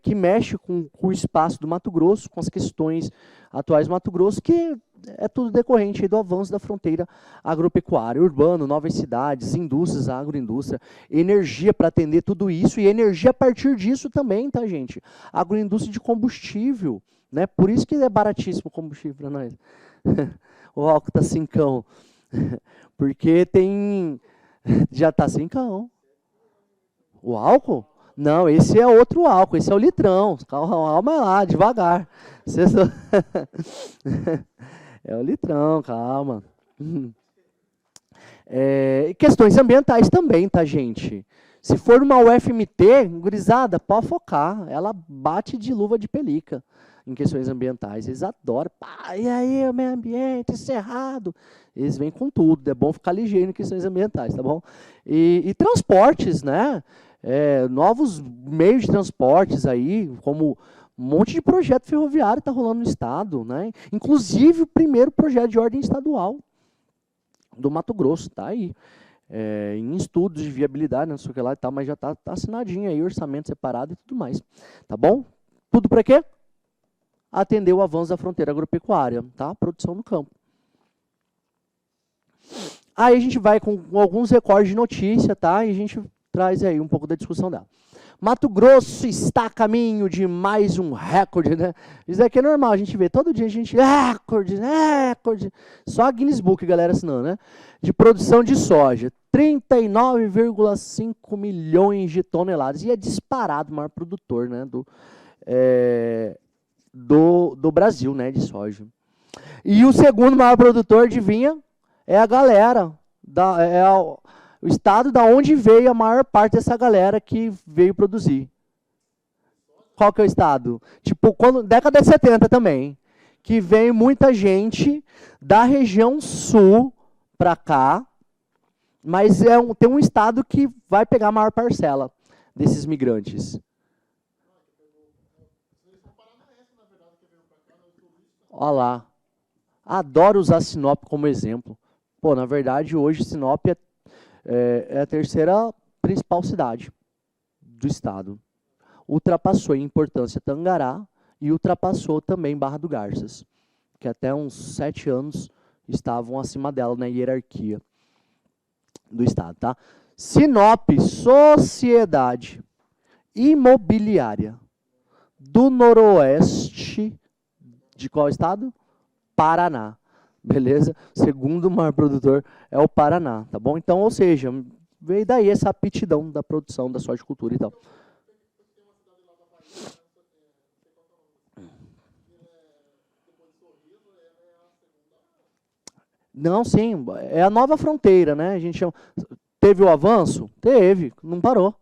que mexem com o espaço do Mato Grosso, com as questões atuais do Mato Grosso, que é tudo decorrente aí do avanço da fronteira agropecuária, urbano, novas cidades, indústrias, agroindústria, energia para atender tudo isso, e energia a partir disso também, tá, gente? Agroindústria de combustível, né? Por isso que é baratíssimo o combustível para nós. O álcool tá 5, porque tem... Já tá 5. O álcool? Não, esse é outro álcool, esse é o litrão. Calma lá, devagar. É o litrão, calma. Questões ambientais também, tá, gente? Se for uma UFMT, gurizada, pode focar. Ela bate de luva de pelica em questões ambientais. Eles adoram. Pá, e aí, o meio ambiente, cerrado. Eles vêm com tudo. É bom ficar ligeiro em questões ambientais, tá bom? E transportes, né? Novos meios de transportes aí, como um monte de projeto ferroviário está rolando no estado, né? Inclusive o primeiro projeto de ordem estadual do Mato Grosso, está aí. Em estudos de viabilidade, não sei o que lá e tal, mas já está assinadinho aí, orçamento separado e tudo mais. Tá bom? Tudo para quê? Atender o avanço da fronteira agropecuária, tá? Produção no campo. Aí a gente vai com alguns recordes de notícia, tá? E a gente traz aí um pouco da discussão dela. Mato Grosso está a caminho de mais um recorde, né? Isso aqui é normal, a gente vê todo dia, a gente... Recorde. Só a Guinness Book, galera, assinando, né? De produção de soja. 39,5 milhões de toneladas. E é disparado o maior produtor, né? Do Brasil, né? De soja. E o segundo maior produtor, adivinha? É a galera. O estado da onde veio a maior parte dessa galera que veio produzir. Qual que é o estado? Tipo, década de 70 também, que veio muita gente da região sul para cá, mas tem um estado que vai pegar a maior parcela desses migrantes. Olha lá. Adoro usar Sinop como exemplo. Pô, na verdade, hoje Sinop é a terceira principal cidade do estado. Ultrapassou em importância Tangará e ultrapassou também Barra do Garças, que até uns 7 anos estavam acima dela na hierarquia do estado. Tá? Sinop, Sociedade Imobiliária do Noroeste, de qual estado? Paraná. Beleza? O segundo maior produtor é o Paraná, tá bom? Então, ou seja, veio daí essa aptidão da produção da soja cultura e tal. Não, sim, é a nova fronteira, né? A gente chama... Teve o avanço? Teve, não parou,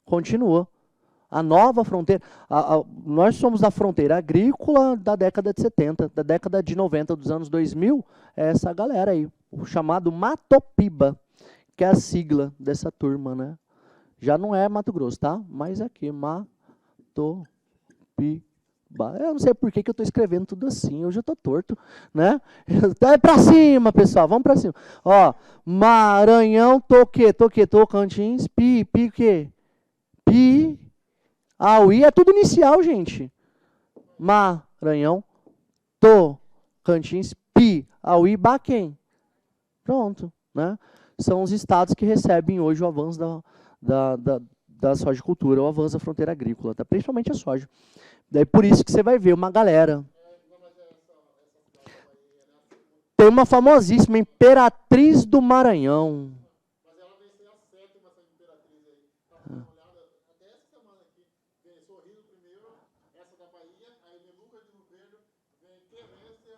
continua. A nova fronteira, nós somos da fronteira agrícola da década de 70, da década de 90, dos anos 2000, é essa galera aí, o chamado Matopiba, que é a sigla dessa turma, né? Já não é Mato Grosso, tá? Mas aqui, Matopiba. Eu não sei por que eu estou escrevendo tudo assim, eu já estou torto, né? É para cima, pessoal, vamos para cima. Ó, Maranhão, Tocantins, o quê? Piauí, é tudo inicial, gente. Maranhão, Tocantins, Piauí, Baquém. Pronto, né? São os estados que recebem hoje o avanço da sojicultura, o avanço da fronteira agrícola, tá? Principalmente a soja. Daí por isso que você vai ver uma galera. Tem uma famosíssima Imperatriz do Maranhão. Mas ela vem ser a sétima, essa Imperatriz aí. Tá dando uma olhada até essa semana aqui. Vem Sorriso primeiro, essa da Bahia, aí vem Lucas de Rio Verde, vem Querência,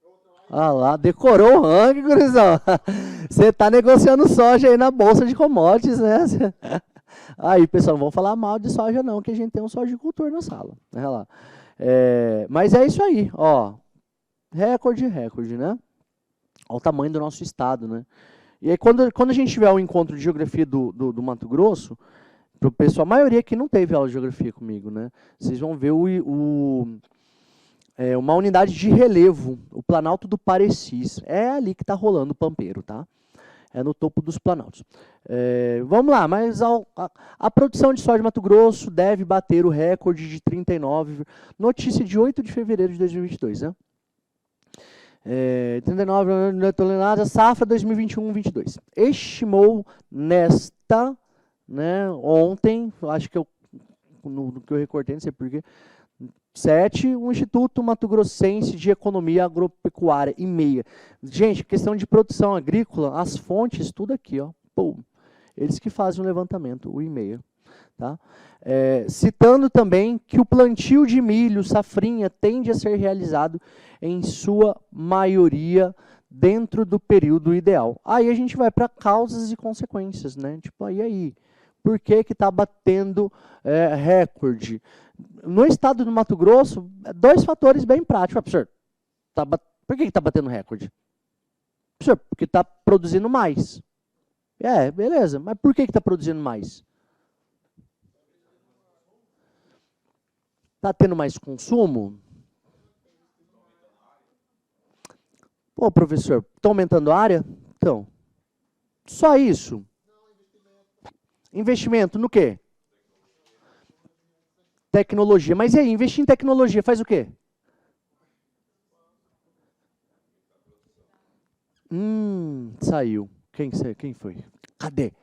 outra lá. Ah lá, decorou o ranking, gurizão. Você tá negociando soja aí na bolsa de commodities, né? Aí, pessoal, não vamos falar mal de soja não, que a gente tem um sojicultor na sala. Olha lá. Mas é isso aí, ó. Recorde, né? Olha o tamanho do nosso estado, né? E aí, quando a gente tiver um encontro de geografia do Mato Grosso, para o pessoal, a maioria que não teve aula de geografia comigo, né? Vocês vão ver uma unidade de relevo, o Planalto do Parecis. É ali que está rolando o pampeiro, tá? É no topo dos planaltos. Vamos lá, mas a produção de soja de Mato Grosso deve bater o recorde de 39, notícia de 8 de fevereiro de 2022, né? 39 toneladas, safra 2021-22. Estimou nesta, né, ontem, acho que no que eu recortei, não sei porquê, 7, o Instituto Mato Grossense de Economia Agropecuária, IMEA. Gente, questão de produção agrícola, as fontes, tudo aqui, ó. Pô, eles que fazem o levantamento, o IMEA. Tá? Citando também que o plantio de milho, safrinha, tende a ser realizado em sua maioria dentro do período ideal. Aí a gente vai para causas e consequências, né? Tipo, aí, por que que está batendo recorde? No estado do Mato Grosso, 2 fatores bem práticos. Professor, por que está batendo recorde? Professor, porque está produzindo mais. Beleza, mas por que está produzindo mais? Está tendo mais consumo? Pô, professor, está aumentando a área? Então, só isso. Investimento no quê? Tecnologia. Mas e aí, investir em tecnologia faz o quê? Saiu. Quem foi? Cadê?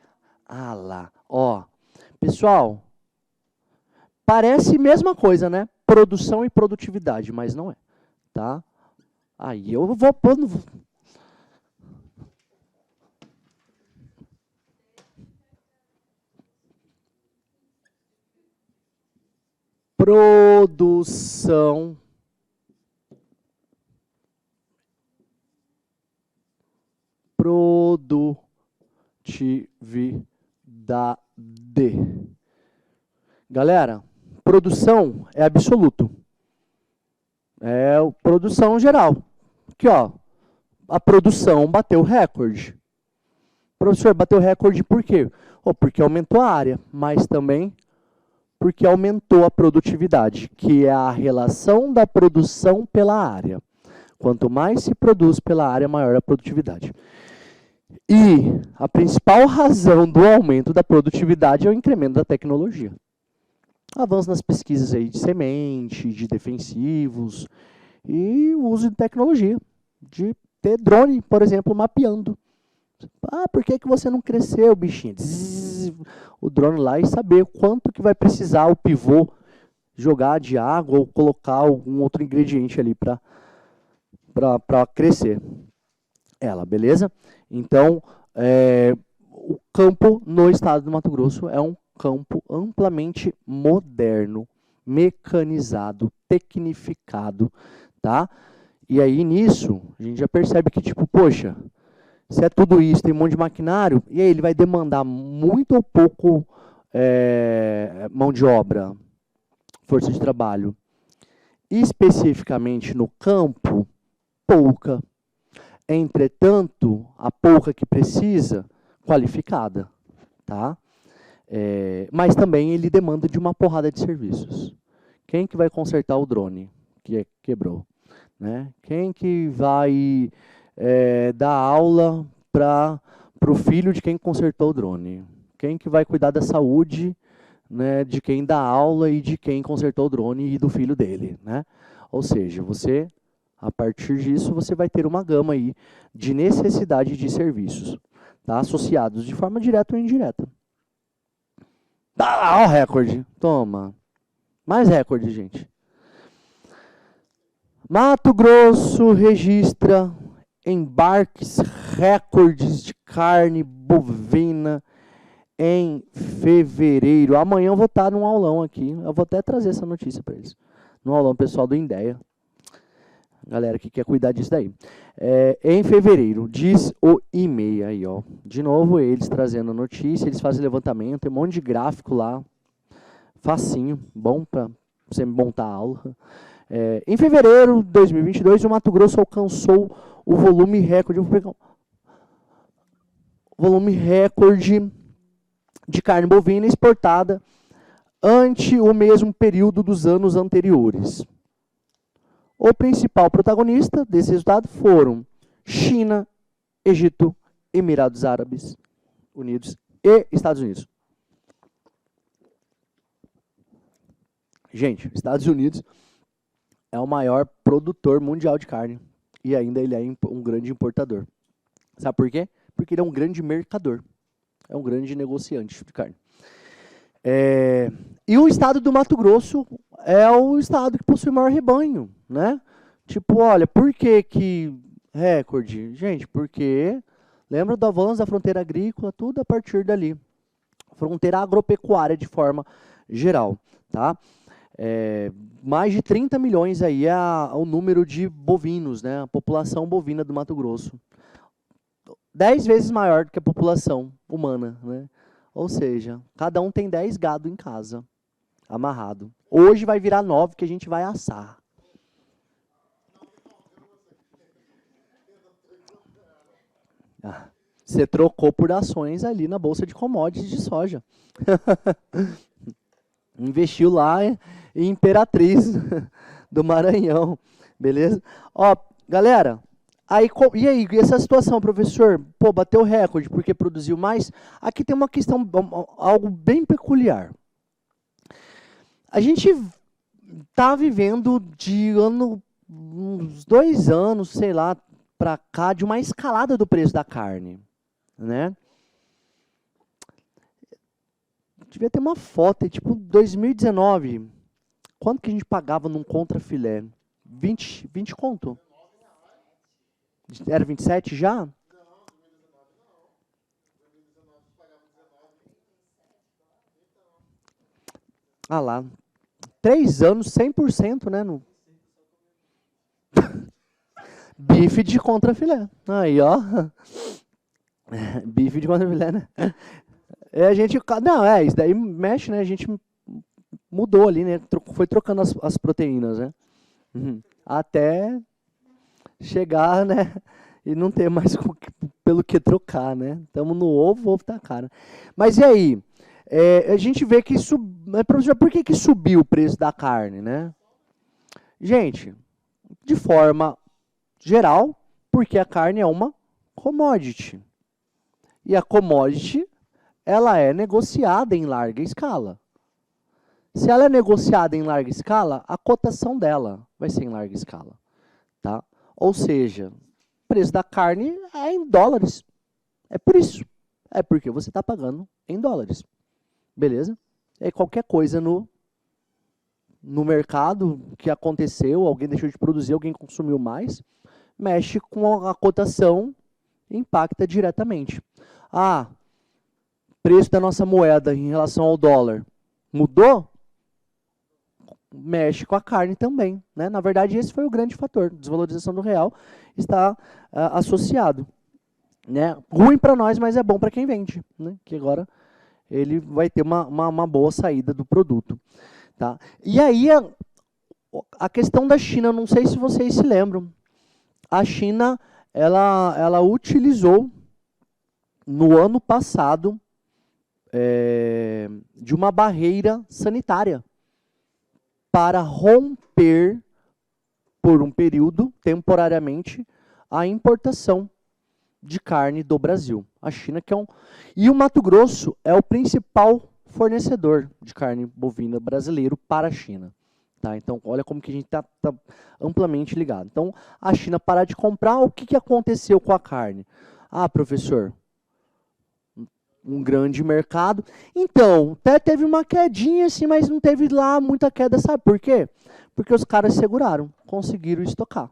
Ah lá. Ó, pessoal, parece a mesma coisa, né? Produção e produtividade, mas não é. Tá? Aí eu vou pondo. Produção. Produtividade. Galera, produção é absoluto. É produção geral. Aqui, ó. A produção bateu recorde. Professor, bateu recorde por quê? Porque aumentou a área, mas também porque aumentou a produtividade, que é a relação da produção pela área. Quanto mais se produz pela área, maior a produtividade. E a principal razão do aumento da produtividade é o incremento da tecnologia. Avanço nas pesquisas aí de semente, de defensivos e o uso de tecnologia, de ter drone, por exemplo, mapeando. Por que você não cresceu, bichinho? O drone lá e saber quanto que vai precisar o pivô jogar de água ou colocar algum outro ingrediente ali para crescer ela, beleza? Então, o campo no estado do Mato Grosso é um campo amplamente moderno, mecanizado, tecnificado, tá? E aí, nisso, a gente já percebe que, tipo, poxa, se é tudo isso, tem um monte de maquinário, e aí ele vai demandar muito ou pouco mão de obra, força de trabalho. Especificamente no campo, pouca. Entretanto, a pouca que precisa, qualificada. Tá? Mas também ele demanda de uma porrada de serviços. Quem que vai consertar o drone que quebrou? Né? Quem que vai dar aula para o filho de quem consertou o drone? Quem que vai cuidar da saúde, né, de quem dá aula e de quem consertou o drone e do filho dele? Né? Ou seja, você, a partir disso, você vai ter uma gama aí de necessidade de serviços, tá? Associados de forma direta ou indireta. Ah, ó o recorde. Toma. Mais recorde, gente. Mato Grosso registra embarques recordes de carne bovina em fevereiro. Amanhã eu vou estar num aulão aqui. Eu vou até trazer essa notícia para eles. No aulão pessoal do Indeia. Galera que quer cuidar disso daí. Em fevereiro, diz o e-mail aí, ó. De novo, eles trazendo a notícia, eles fazem levantamento, tem um monte de gráfico lá. Facinho, bom para você montar a aula. Em fevereiro de 2022, o Mato Grosso alcançou o volume recorde. Eu vou pegar volume recorde de carne bovina exportada ante o mesmo período dos anos anteriores. O principal protagonista desse resultado foram China, Egito, Emirados Árabes Unidos e Estados Unidos. Gente, Estados Unidos é o maior produtor mundial de carne e ainda ele é um grande importador. Sabe por quê? Porque ele é um grande mercador, é um grande negociante de carne. E o estado do Mato Grosso é o estado que possui o maior rebanho, né? Tipo, olha, por que recorde? Gente, porque lembra do avanço da fronteira agrícola, tudo a partir dali. Fronteira agropecuária de forma geral, tá? Mais de 30 milhões aí é o número de bovinos, né? A população bovina do Mato Grosso. 10 vezes maior do que a população humana, né? Ou seja, cada um tem 10 gado em casa, amarrado. Hoje vai virar 9 que a gente vai assar. Você trocou por ações ali na Bolsa de Commodities de soja. Investiu lá em Imperatriz do Maranhão, beleza? Ó, galera, e aí, essa situação, professor? Pô, bateu recorde porque produziu mais? Aqui tem uma questão, algo bem peculiar. A gente está vivendo de uns 2 anos, sei lá, para cá, de uma escalada do preço da carne, né? Devia ter uma foto, tipo, 2019, quanto que a gente pagava num contrafilé? 20 conto? Era 27 já? Não, 2019 não. 2019 pagava 19. Ah lá. 3 anos, 100%, né? No... Bife de contrafilé. Aí, ó. Bife de contrafilé, né? A gente... Não, isso daí mexe, né? A gente mudou ali, né? Foi trocando as proteínas, né? Até chegar, né? E não ter mais pelo que trocar, né? Estamos no ovo, o ovo tá caro. Mas e aí? A gente vê que... Professor, por que subiu o preço da carne, né? Gente, de forma geral, porque a carne é uma commodity. E a commodity, ela é negociada em larga escala. Se ela é negociada em larga escala, a cotação dela vai ser em larga escala. Tá? Ou seja, o preço da carne é em dólares. É por isso. É porque você está pagando em dólares. Beleza? E qualquer coisa no mercado que aconteceu, alguém deixou de produzir, alguém consumiu mais, mexe com a cotação e impacta diretamente. Preço da nossa moeda em relação ao dólar mudou? Mexe com a carne também, né? Na verdade, esse foi o grande fator. Desvalorização do real está associado, né? Ruim para nós, mas é bom para quem vende, né? Que agora ele vai ter uma boa saída do produto. Tá? E aí, a questão da China, não sei se vocês se lembram, a China, ela utilizou, no ano passado, de uma barreira sanitária para romper, por um período, temporariamente, a importação de carne do Brasil. A China que é E o Mato Grosso é o principal fornecedor de carne bovina brasileiro para a China. Tá? Então, olha como que a gente está amplamente ligado. Então, a China parar de comprar, o que aconteceu com a carne? Ah, professor, um grande mercado. Então, até teve uma quedinha, assim, mas não teve lá muita queda, sabe por quê? Porque os caras seguraram, conseguiram estocar.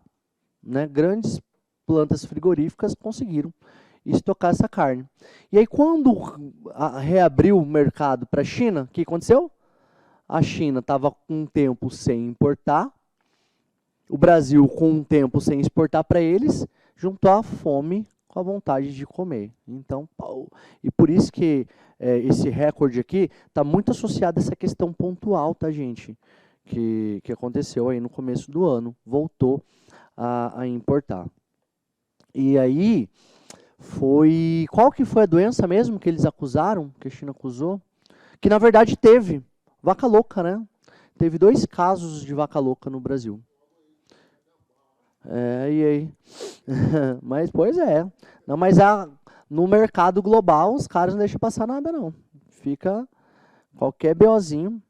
Né? Grandes plantas frigoríficas conseguiram estocar essa carne. E aí, quando reabriu o mercado para a China, o que aconteceu? A China estava com um tempo sem importar, o Brasil com um tempo sem exportar para eles, juntou a fome com a vontade de comer. Então, e por isso que esse recorde aqui está muito associado a essa questão pontual, tá, gente? Que aconteceu aí no começo do ano, voltou a importar. E aí, qual que foi a doença mesmo que eles acusaram, que a China acusou? Que na verdade teve, vaca louca, né? Teve 2 casos de vaca louca no Brasil. E aí? Mas, pois é. Não, mas no mercado global, os caras não deixam passar nada, não. Fica qualquer BOzinho.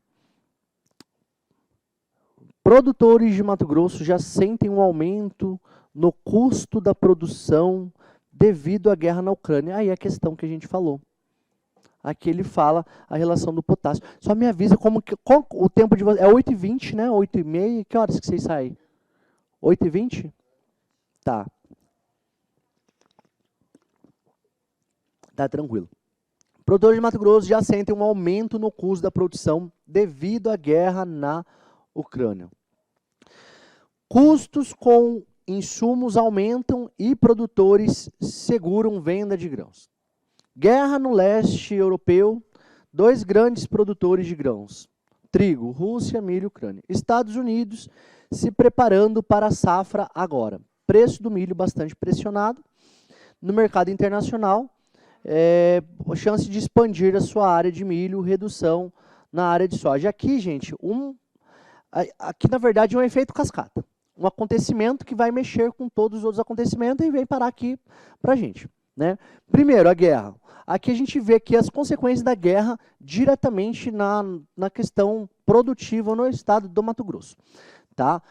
Produtores de Mato Grosso já sentem um aumento no custo da produção devido à guerra na Ucrânia. Aí é a questão que a gente falou. Aqui ele fala a relação do potássio. Só me avisa qual o tempo de vocês. É 8h20, né? 8h30. Que horas que vocês saem? 8h20? Tá. Tá tranquilo. Produtores de Mato Grosso já sentem um aumento no custo da produção devido à guerra na Ucrânia. Custos com insumos aumentam e produtores seguram venda de grãos. Guerra no leste europeu, 2 grandes produtores de grãos, trigo, Rússia, milho e Ucrânia. Estados Unidos se preparando para a safra agora. Preço do milho bastante pressionado. No mercado internacional, chance de expandir a sua área de milho, redução na área de soja. Aqui, gente, aqui na verdade é um efeito cascata. Um acontecimento que vai mexer com todos os outros acontecimentos e vem parar aqui para a gente. Né? Primeiro, a guerra. Aqui a gente vê que as consequências da guerra diretamente na questão produtiva no estado do Mato Grosso. Tá?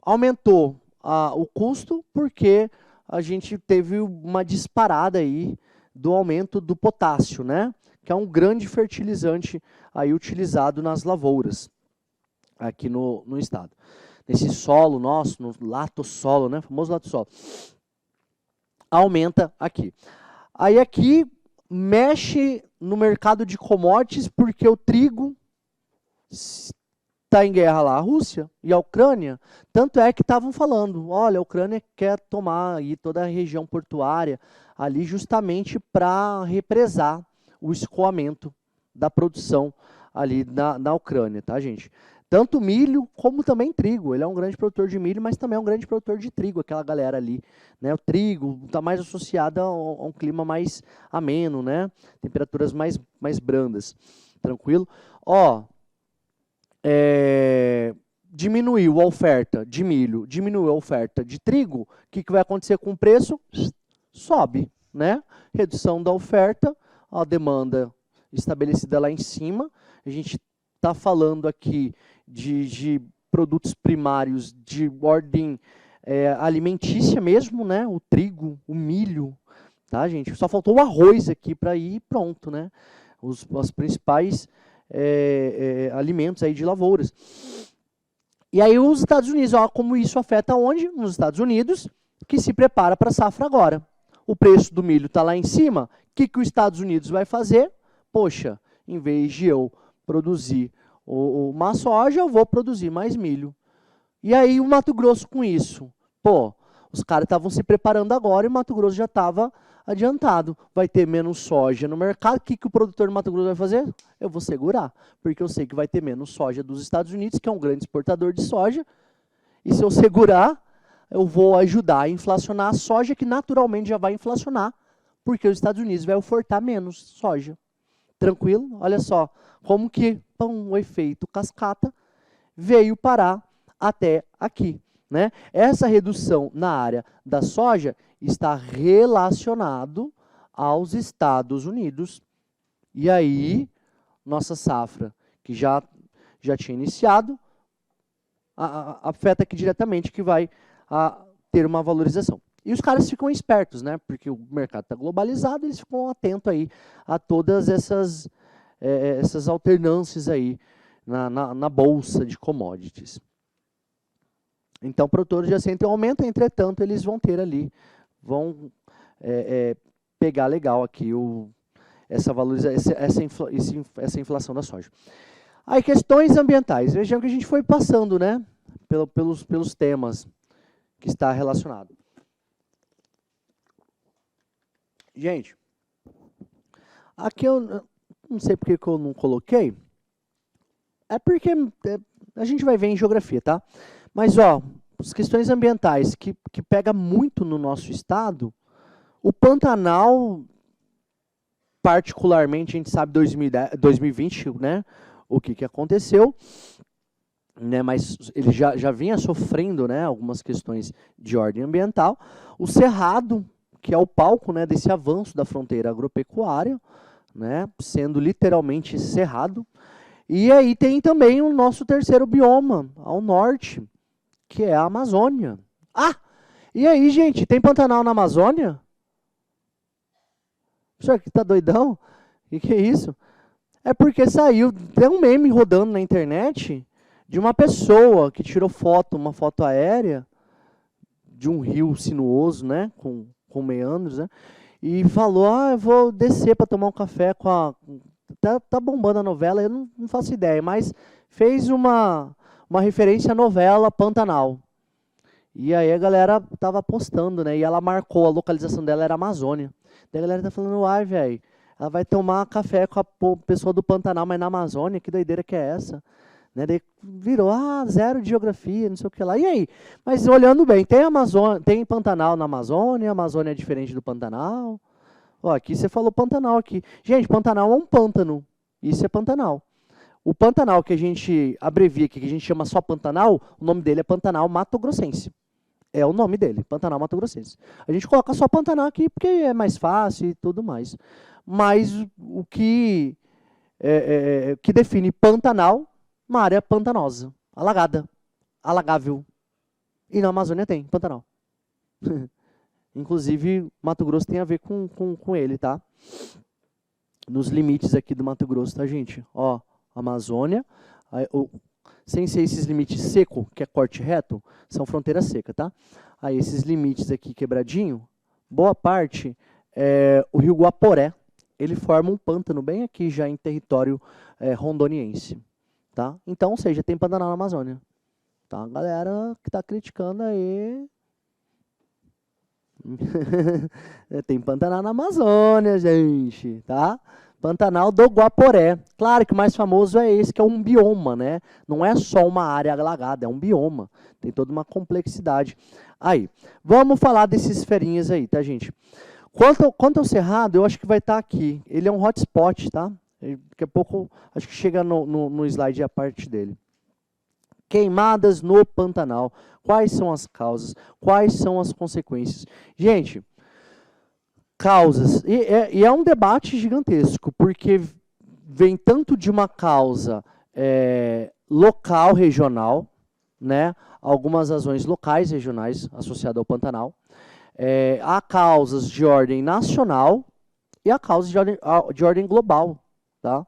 Aumentou o custo porque a gente teve uma disparada aí do aumento do potássio, né? Que é um grande fertilizante aí utilizado nas lavouras aqui no estado. Nesse solo nosso, no latossolo, né? O famoso latossolo. Aumenta aqui. Aí aqui mexe no mercado de commodities porque o trigo está em guerra lá, a Rússia e a Ucrânia. Tanto é que estavam falando, olha, a Ucrânia quer tomar aí toda a região portuária ali justamente para represar o escoamento da produção ali na Ucrânia, tá, gente? Tanto milho como também trigo. Ele é um grande produtor de milho, mas também é um grande produtor de trigo, aquela galera ali. Né? O trigo está mais associado a um clima mais ameno, né? Temperaturas mais brandas. Tranquilo? Diminuiu a oferta de milho, diminuiu a oferta de trigo. O que vai acontecer com o preço? Sobe. Né? Redução da oferta, a demanda estabelecida lá em cima. A gente está falando aqui de produtos primários de ordem alimentícia mesmo, né? O trigo, o milho, tá, gente? Só faltou o arroz aqui para ir pronto, né? Os principais alimentos aí de lavouras. E aí os Estados Unidos, ó, como isso afeta onde? Nos Estados Unidos, que se prepara para a safra agora. O preço do milho está lá em cima, o que os Estados Unidos vai fazer? Poxa, em vez de eu produzir uma soja, eu vou produzir mais milho. E aí o Mato Grosso com isso? Pô, os caras estavam se preparando agora e o Mato Grosso já estava adiantado. Vai ter menos soja no mercado. O que o produtor do Mato Grosso vai fazer? Eu vou segurar, porque eu sei que vai ter menos soja dos Estados Unidos, que é um grande exportador de soja. E se eu segurar, eu vou ajudar a inflacionar a soja, que naturalmente já vai inflacionar, porque os Estados Unidos vai ofertar menos soja. Tranquilo? Olha só, como que o efeito cascata veio parar até aqui, né? Essa redução na área da soja está relacionado aos Estados Unidos. E aí, nossa safra, que já tinha iniciado, afeta aqui diretamente, que vai ter uma valorização. E os caras ficam espertos, né? Porque o mercado está globalizado, eles ficam atentos aí a todas essas alternâncias aí na bolsa de commodities. Então, produtores já sentem um aumento, entretanto, eles vão ter ali, vão pegar legal aqui essa valorização, essa inflação da soja. Aí, questões ambientais. Vejamos que a gente foi passando, né? Pelos temas que está relacionado. Gente, aqui eu não sei porque que eu não coloquei. É porque a gente vai ver em geografia, tá? Mas, ó, as questões ambientais que pega muito no nosso estado, o Pantanal, particularmente, a gente sabe 2020, né? O que aconteceu, né? Mas ele já vinha sofrendo, né? Algumas questões de ordem ambiental. O Cerrado, que é o palco, né, desse avanço da fronteira agropecuária, né, sendo literalmente cerrado. E aí tem também o nosso terceiro bioma, ao norte, que é a Amazônia. Ah, e aí, gente, tem Pantanal na Amazônia? O senhor que tá doidão? E que é isso? É porque saiu, tem um meme rodando na internet de uma pessoa que tirou uma foto aérea de um rio sinuoso, né, com meandros, né, e falou, eu vou descer para tomar um café com a... Tá bombando a novela, eu não faço ideia, mas fez uma referência à novela Pantanal. E aí a galera tava postando, né, e ela marcou, a localização dela era Amazônia. Daí a galera tá falando, velho, ela vai tomar café com a pessoa do Pantanal, mas na Amazônia, que doideira que é essa? Né, daí virou, zero de geografia, não sei o que lá. E aí? Mas olhando bem, tem Pantanal na Amazônia, a Amazônia é diferente do Pantanal. Ó, aqui você falou Pantanal aqui. Gente, Pantanal é um pântano. Isso é Pantanal. O Pantanal que a gente abrevia aqui, que a gente chama só Pantanal, o nome dele é Pantanal Mato Grossense. É o nome dele, Pantanal Mato Grossense. A gente coloca só Pantanal aqui porque é mais fácil e tudo mais. Mas o que define Pantanal, uma área pantanosa, alagada, alagável. E na Amazônia tem Pantanal. Inclusive, Mato Grosso tem a ver com ele, tá? Nos limites aqui do Mato Grosso, tá, gente? Ó, Amazônia, sem ser esses limites seco, que é corte reto, são fronteira seca, tá? Aí esses limites aqui quebradinho, boa parte é o rio Guaporé. Ele forma um pântano bem aqui já em território rondoniense, tá? Então, ou seja, tem Pantanal na Amazônia. Tá? A galera que tá criticando aí... tem Pantanal na Amazônia, gente, tá? Pantanal do Guaporé. Claro que o mais famoso é esse, que é um bioma, né? Não é só uma área alagada, é um bioma. Tem toda uma complexidade. Aí, vamos falar desses esferinhas aí, tá, gente? Quanto ao Cerrado, eu acho que vai estar aqui. Ele é um hotspot, tá? Daqui a pouco, acho que chega no slide a parte dele. Queimadas no Pantanal. Quais são as causas? Quais são as consequências? Gente, causas. E é um debate gigantesco, porque vem tanto de uma causa local, regional, né? Algumas razões locais, regionais, associadas ao Pantanal. Há causas de ordem nacional e há causas de ordem global. Tá?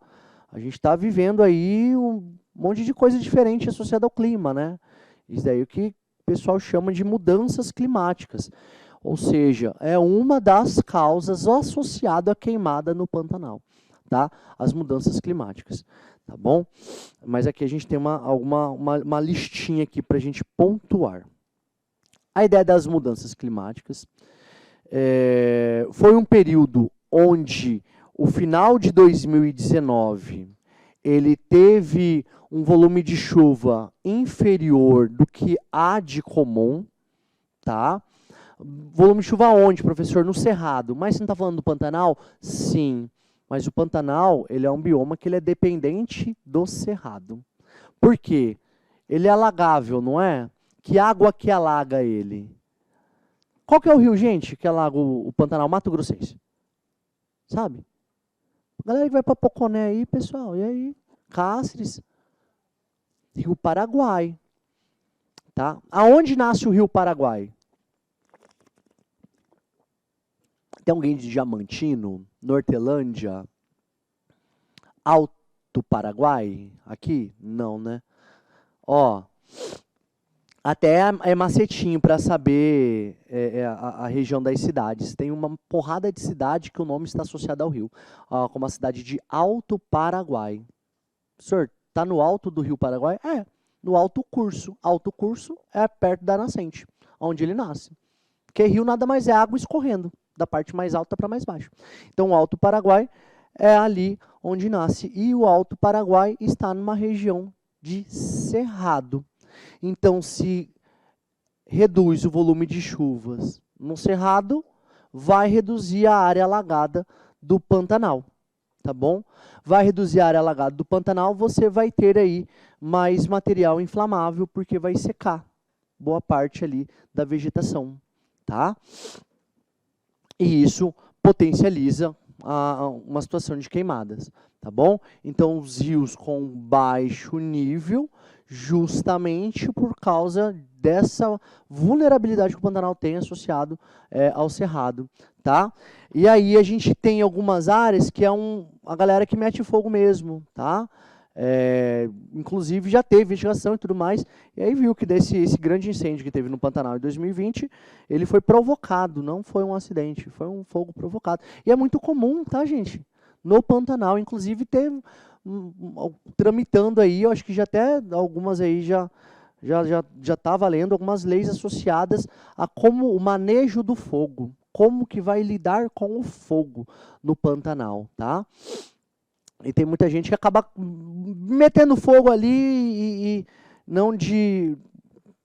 A gente está vivendo aí um monte de coisa diferente associada ao clima, né? Isso daí é o que o pessoal chama de mudanças climáticas. Ou seja, é uma das causas associadas à queimada no Pantanal, tá? As mudanças climáticas, tá bom? Mas aqui a gente tem uma listinha aqui para a gente pontuar. A ideia das mudanças climáticas foi um período onde o final de 2019 ele teve um volume de chuva inferior do que há de comum, tá? Volume de chuva onde, professor? No Cerrado. Mas você não está falando do Pantanal? Sim. Mas o Pantanal, ele é um bioma que ele é dependente do cerrado. Por quê? Ele é alagável, não é? Que água que alaga ele? Qual que é o rio, gente, que alaga o Pantanal? Mato Grossense. Sabe? Galera que vai para Poconé aí, pessoal, e aí? Cáceres, Rio Paraguai. Tá? Aonde nasce o Rio Paraguai? Tem alguém de Diamantino, Nortelândia, Alto Paraguai? Aqui? Não, né? Ó, até é macetinho para saber a região das cidades. Tem uma porrada de cidade que o nome está associado ao rio. Ó, como a cidade de Alto Paraguai. Senhor, tá no alto do Rio Paraguai? É, no Alto Curso. Alto Curso é perto da nascente, onde ele nasce. Porque rio nada mais é água escorrendo, da parte mais alta para mais baixa. Então, o Alto Paraguai é ali onde nasce. E o Alto Paraguai está numa região de cerrado. Então, se reduz o volume de chuvas no cerrado, vai reduzir a área alagada do Pantanal. Tá bom? Vai reduzir a área alagada do Pantanal, você vai ter aí mais material inflamável, porque vai secar boa parte ali da vegetação. Tá? E isso potencializa uma situação de queimadas, tá bom? Então, os rios com baixo nível, justamente por causa dessa vulnerabilidade que o Pantanal tem associado ao cerrado, tá? E aí a gente tem algumas áreas que é a galera que mete fogo mesmo, tá? Inclusive já teve investigação e tudo mais, e aí viu que esse grande incêndio que teve no Pantanal em 2020, ele foi provocado, não foi um acidente, foi um fogo provocado. E é muito comum, tá, gente? No Pantanal, inclusive teve tramitando aí, eu acho que já até algumas aí já está valendo algumas leis associadas a como o manejo do fogo, como que vai lidar com o fogo no Pantanal, tá? E tem muita gente que acaba metendo fogo ali e não de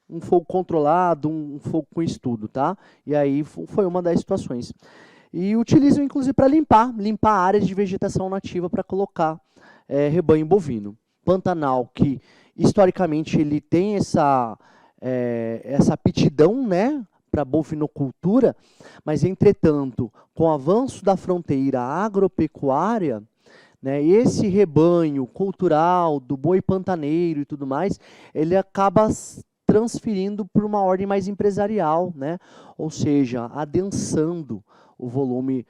um fogo controlado, um fogo com estudo, tá? E aí foi uma das situações. E utilizam, inclusive, para limpar áreas de vegetação nativa para colocar rebanho bovino. Pantanal, que historicamente ele tem essa aptidão, né, para bovinocultura, mas, entretanto, com o avanço da fronteira agropecuária, né, esse rebanho cultural do boi pantaneiro e tudo mais, ele acaba transferindo para uma ordem mais empresarial, né, ou seja, adensando o volume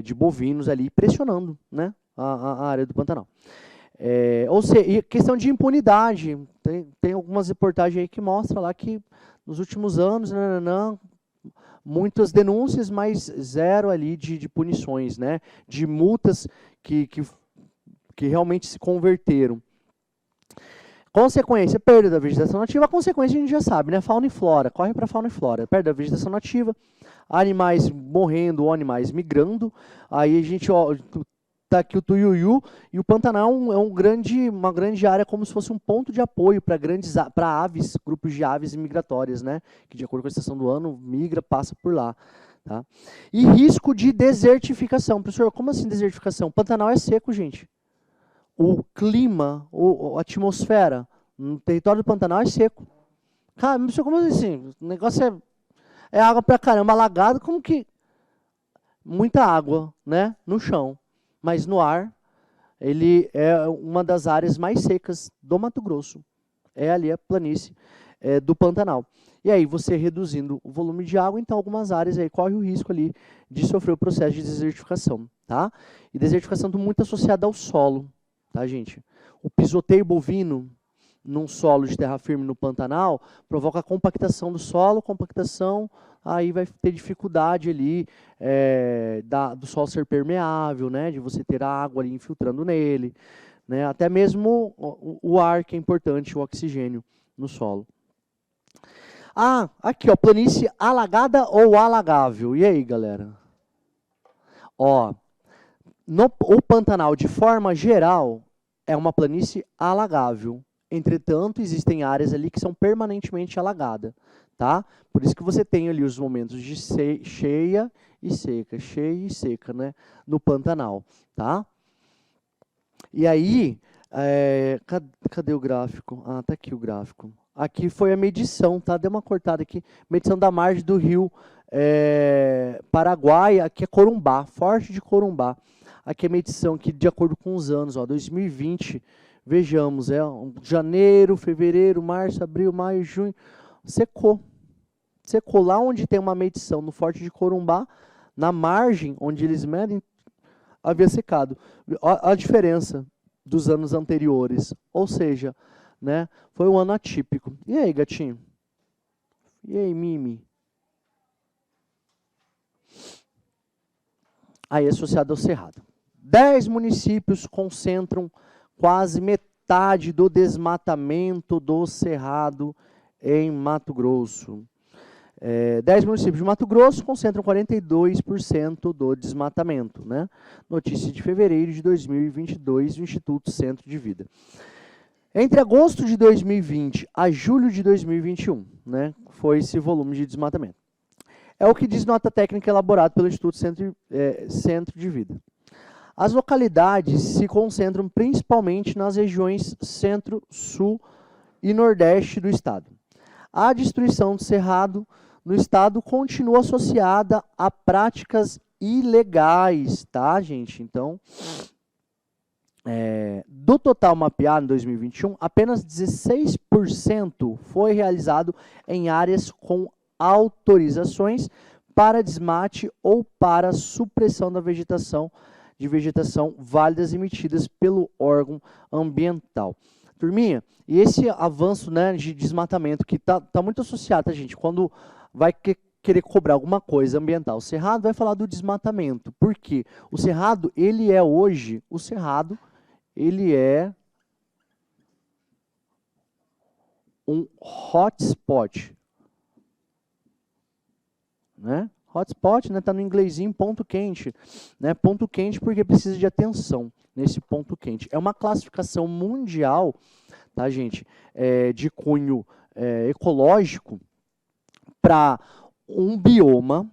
de bovinos ali, pressionando, né, a área do Pantanal. Ou seja, e questão de impunidade, tem algumas reportagens aí que mostram lá que nos últimos anos, muitas denúncias, mas zero ali de punições, né, de multas que realmente se converteram. Consequência, perda da vegetação nativa, a consequência a gente já sabe, né? Fauna e flora, corre para fauna e flora. Perda da vegetação nativa, animais morrendo ou animais migrando. Aí a gente tá aqui o Tuiuiu, e o Pantanal é uma grande área, como se fosse um ponto de apoio para aves, grupos de aves migratórias, né? Que de acordo com a estação do ano, migra, passa por lá. Tá? E risco de desertificação. Professor, como assim desertificação? Pantanal é seco, gente. O clima, a atmosfera no território do Pantanal é seco. Cara, professor, como assim? O negócio é água pra caramba, alagado, como que... Muita água, né, no chão. Mas no ar, ele é uma das áreas mais secas do Mato Grosso. É ali a planície do Pantanal. E aí, você reduzindo o volume de água, então algumas áreas aí corre o risco ali de sofrer o processo de desertificação, tá? E desertificação está muito associada ao solo, tá, gente? O pisoteio bovino num solo de terra firme no Pantanal provoca a compactação do solo, aí vai ter dificuldade ali do solo ser permeável, né? De você ter a água ali infiltrando nele, né? Até mesmo o ar, que é importante, o oxigênio no solo. Ah, aqui, ó, planície alagada ou alagável. E aí, galera? Ó, o Pantanal, de forma geral, é uma planície alagável. Entretanto, existem áreas ali que são permanentemente alagadas, tá? Por isso que você tem ali os momentos de cheia e seca, né? No Pantanal, tá? E aí, cadê o gráfico? Ah, tá aqui o gráfico. Aqui foi a medição, tá? Deu uma cortada aqui. Medição da margem do rio Paraguai, aqui é Corumbá, Forte de Corumbá. Aqui é a medição que, de acordo com os anos, ó, 2020, vejamos, janeiro, fevereiro, março, abril, maio, junho, secou. Secou lá onde tem uma medição no Forte de Corumbá, na margem onde eles medem, havia secado. A diferença dos anos anteriores, ou seja, né, foi um ano atípico. E aí, gatinho? E aí, Mimi? Aí, associado ao Cerrado. 10 municípios concentram quase metade do desmatamento do Cerrado em Mato Grosso. 10 municípios de Mato Grosso concentram 42% do desmatamento, né? Notícia de fevereiro de 2022 do Instituto Centro de Vida. Entre agosto de 2020 a julho de 2021, né, foi esse volume de desmatamento. É o que diz nota técnica elaborada pelo Instituto Centro de Vida. As localidades se concentram principalmente nas regiões centro, sul e nordeste do estado. A destruição do cerrado no estado continua associada a práticas ilegais, tá, gente? Então, do total mapeado em 2021, apenas 16% foi realizado em áreas com autorizações para desmate ou para supressão da vegetação, de vegetação válidas emitidas pelo órgão ambiental. Turminha, e esse avanço, né, de desmatamento que tá muito associado, tá, gente? Quando vai querer cobrar alguma coisa ambiental, o Cerrado vai falar do desmatamento. Por quê? O Cerrado, ele é hoje, ele é um hotspot, né? Hotspot, né, tá no inglesinho ponto quente, né? Ponto quente porque precisa de atenção nesse ponto quente. É uma classificação mundial, tá, gente, de cunho ecológico para um bioma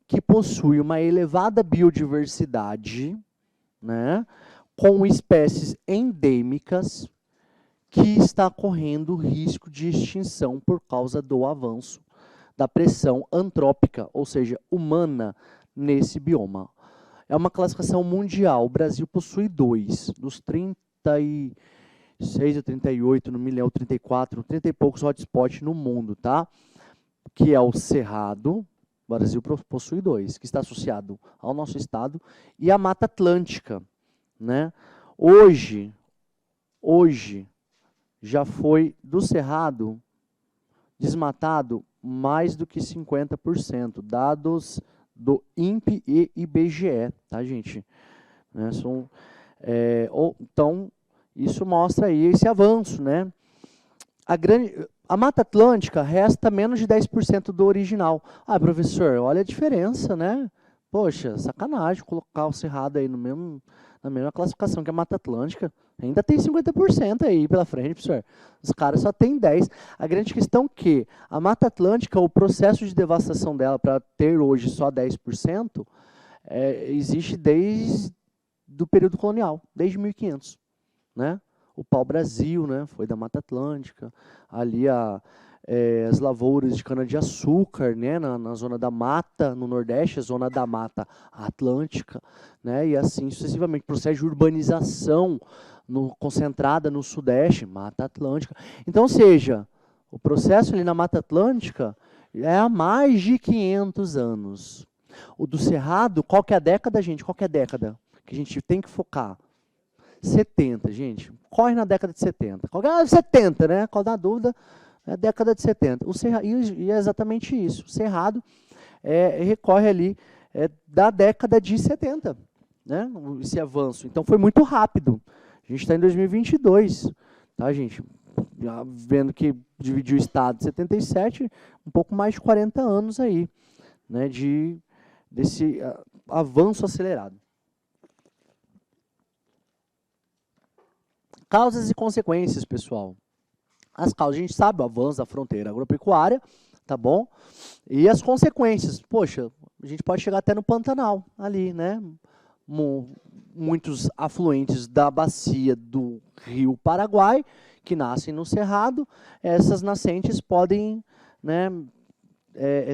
que possui uma elevada biodiversidade, né, com espécies endêmicas que está correndo risco de extinção por causa do avanço da pressão antrópica, ou seja, humana, nesse bioma. É uma classificação mundial. O Brasil possui 2, dos 36 ou 38, não me lembro, 34, 30 e poucos hotspots no mundo, tá? Que é o Cerrado, o Brasil possui 2, que está associado ao nosso estado, e a Mata Atlântica, né? Hoje, já foi do Cerrado desmatado mais do que 50%, dados do INPE e IBGE, tá, gente? Né, então, isso mostra aí esse avanço, né? A Mata Atlântica resta menos de 10% do original. Ah, professor, olha a diferença, né? Poxa, sacanagem colocar o Cerrado aí na mesma classificação que a Mata Atlântica. Ainda tem 50% aí pela frente, professor. Os caras só tem 10%. A grande questão é que a Mata Atlântica, o processo de devastação dela para ter hoje só 10%, existe desde o período colonial, desde 1500, né? O pau-brasil, né, foi da Mata Atlântica, ali as lavouras de cana-de-açúcar, né, na zona da mata, no Nordeste, a zona da Mata Atlântica, né, e assim sucessivamente, processo de urbanização concentrada no Sudeste, Mata Atlântica. Então, ou seja, o processo ali na Mata Atlântica é há mais de 500 anos. O do Cerrado, qual que é a década, gente? Qual que é a década que a gente tem que focar? 70, gente. Corre na década de 70. 70, né? Qual da dúvida? É a década de 70. E é exatamente isso. O Cerrado recorre ali da década de 70, né? Esse avanço. Então, foi muito rápido. A gente está em 2022, tá, gente? Já vendo que dividiu o Estado de 77, um pouco mais de 40 anos aí, né? Desse avanço acelerado. Causas e consequências, pessoal. As causas, a gente sabe, o avanço da fronteira agropecuária, tá bom? E as consequências, poxa, a gente pode chegar até no Pantanal, ali, né? Muitos afluentes da bacia do Rio Paraguai, que nascem no Cerrado, essas nascentes podem, né,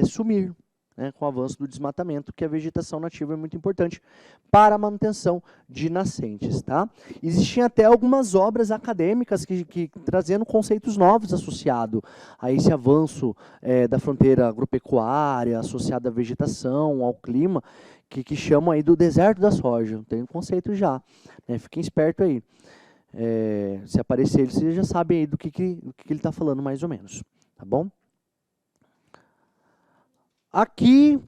sumir, né, com o avanço do desmatamento, que a vegetação nativa é muito importante para a manutenção de nascentes. Tá? Existiam até algumas obras acadêmicas que trazendo conceitos novos associados a esse avanço da fronteira agropecuária, associado à vegetação, ao clima, que chamam aí do deserto da soja. Tem um conceito já, né? Fiquem espertos aí. Se aparecer ele, vocês já sabem aí do que ele está falando mais ou menos. Tá bom? Aqui,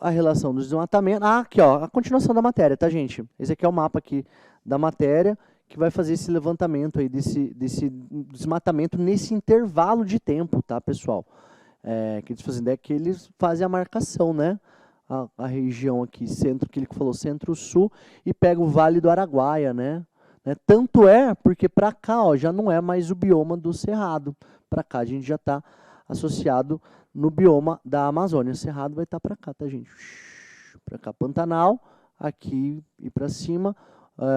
a relação do desmatamento. Aqui, ó, a continuação da matéria, tá, gente? Esse aqui é o mapa aqui da matéria, que vai fazer esse levantamento aí desse desmatamento nesse intervalo de tempo, tá, pessoal? Que eles fazem ideia que eles fazem a marcação, né? A região aqui, centro, que ele falou, centro-sul, e pega o Vale do Araguaia, né? Tanto é porque para cá, ó, já não é mais o bioma do Cerrado. Para cá a gente já está associado no bioma da Amazônia. O Cerrado vai estar para cá, tá, gente? Para cá, Pantanal, aqui e para cima,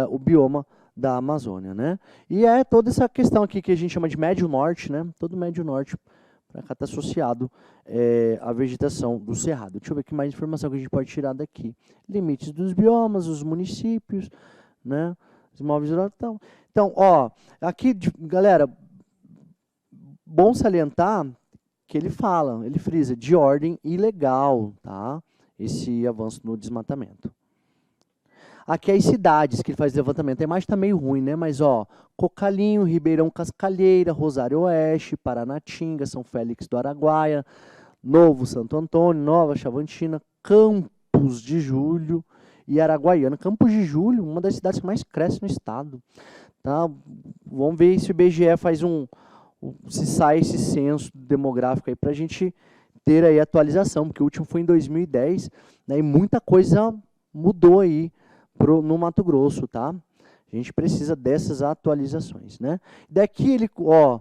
o bioma da Amazônia, né? E toda essa questão aqui que a gente chama de Médio Norte, né? Todo o Médio Norte para cá está associado à vegetação do Cerrado. Deixa eu ver que mais informação que a gente pode tirar daqui. Limites dos biomas, os municípios, né? Os imóveis rurais. Então, ó, aqui, galera, bom salientar que ele fala, ele frisa, de ordem ilegal, tá? Esse avanço no desmatamento. Aqui as cidades que ele faz levantamento. A imagem está meio ruim, né? Mas, ó, Cocalinho, Ribeirão Cascalheira, Rosário Oeste, Paranatinga, São Félix do Araguaia, Novo Santo Antônio, Nova Chavantina, Campos de Julho e Araguaiana. Campos de Julho, uma das cidades que mais cresce no estado. Tá? Vamos ver se o IBGE faz se sai esse censo demográfico aí para a gente ter aí a atualização, porque o último foi em 2010, né, e muita coisa mudou aí no Mato Grosso, tá? A gente precisa dessas atualizações, né? Daqui ele, ó,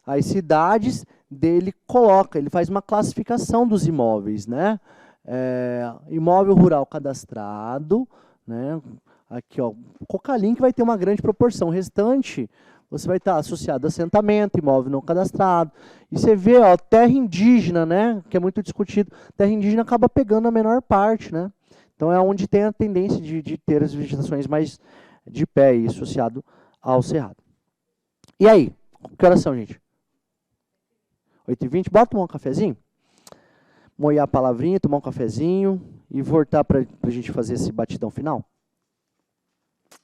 as cidades dele coloca, ele faz uma classificação dos imóveis, né? Imóvel rural cadastrado, né? Aqui, ó, Cocalim que vai ter uma grande proporção, o restante você vai estar associado a assentamento, imóvel não cadastrado. E você vê, ó, terra indígena, né? Que é muito discutido. Terra indígena acaba pegando a menor parte, né? Então é onde tem a tendência de ter as vegetações mais de pé aí, associado ao cerrado. E aí? Que horas são, gente? 8h20? Bora tomar um cafezinho? Molhar a palavrinha, tomar um cafezinho e voltar para a gente fazer esse batidão final?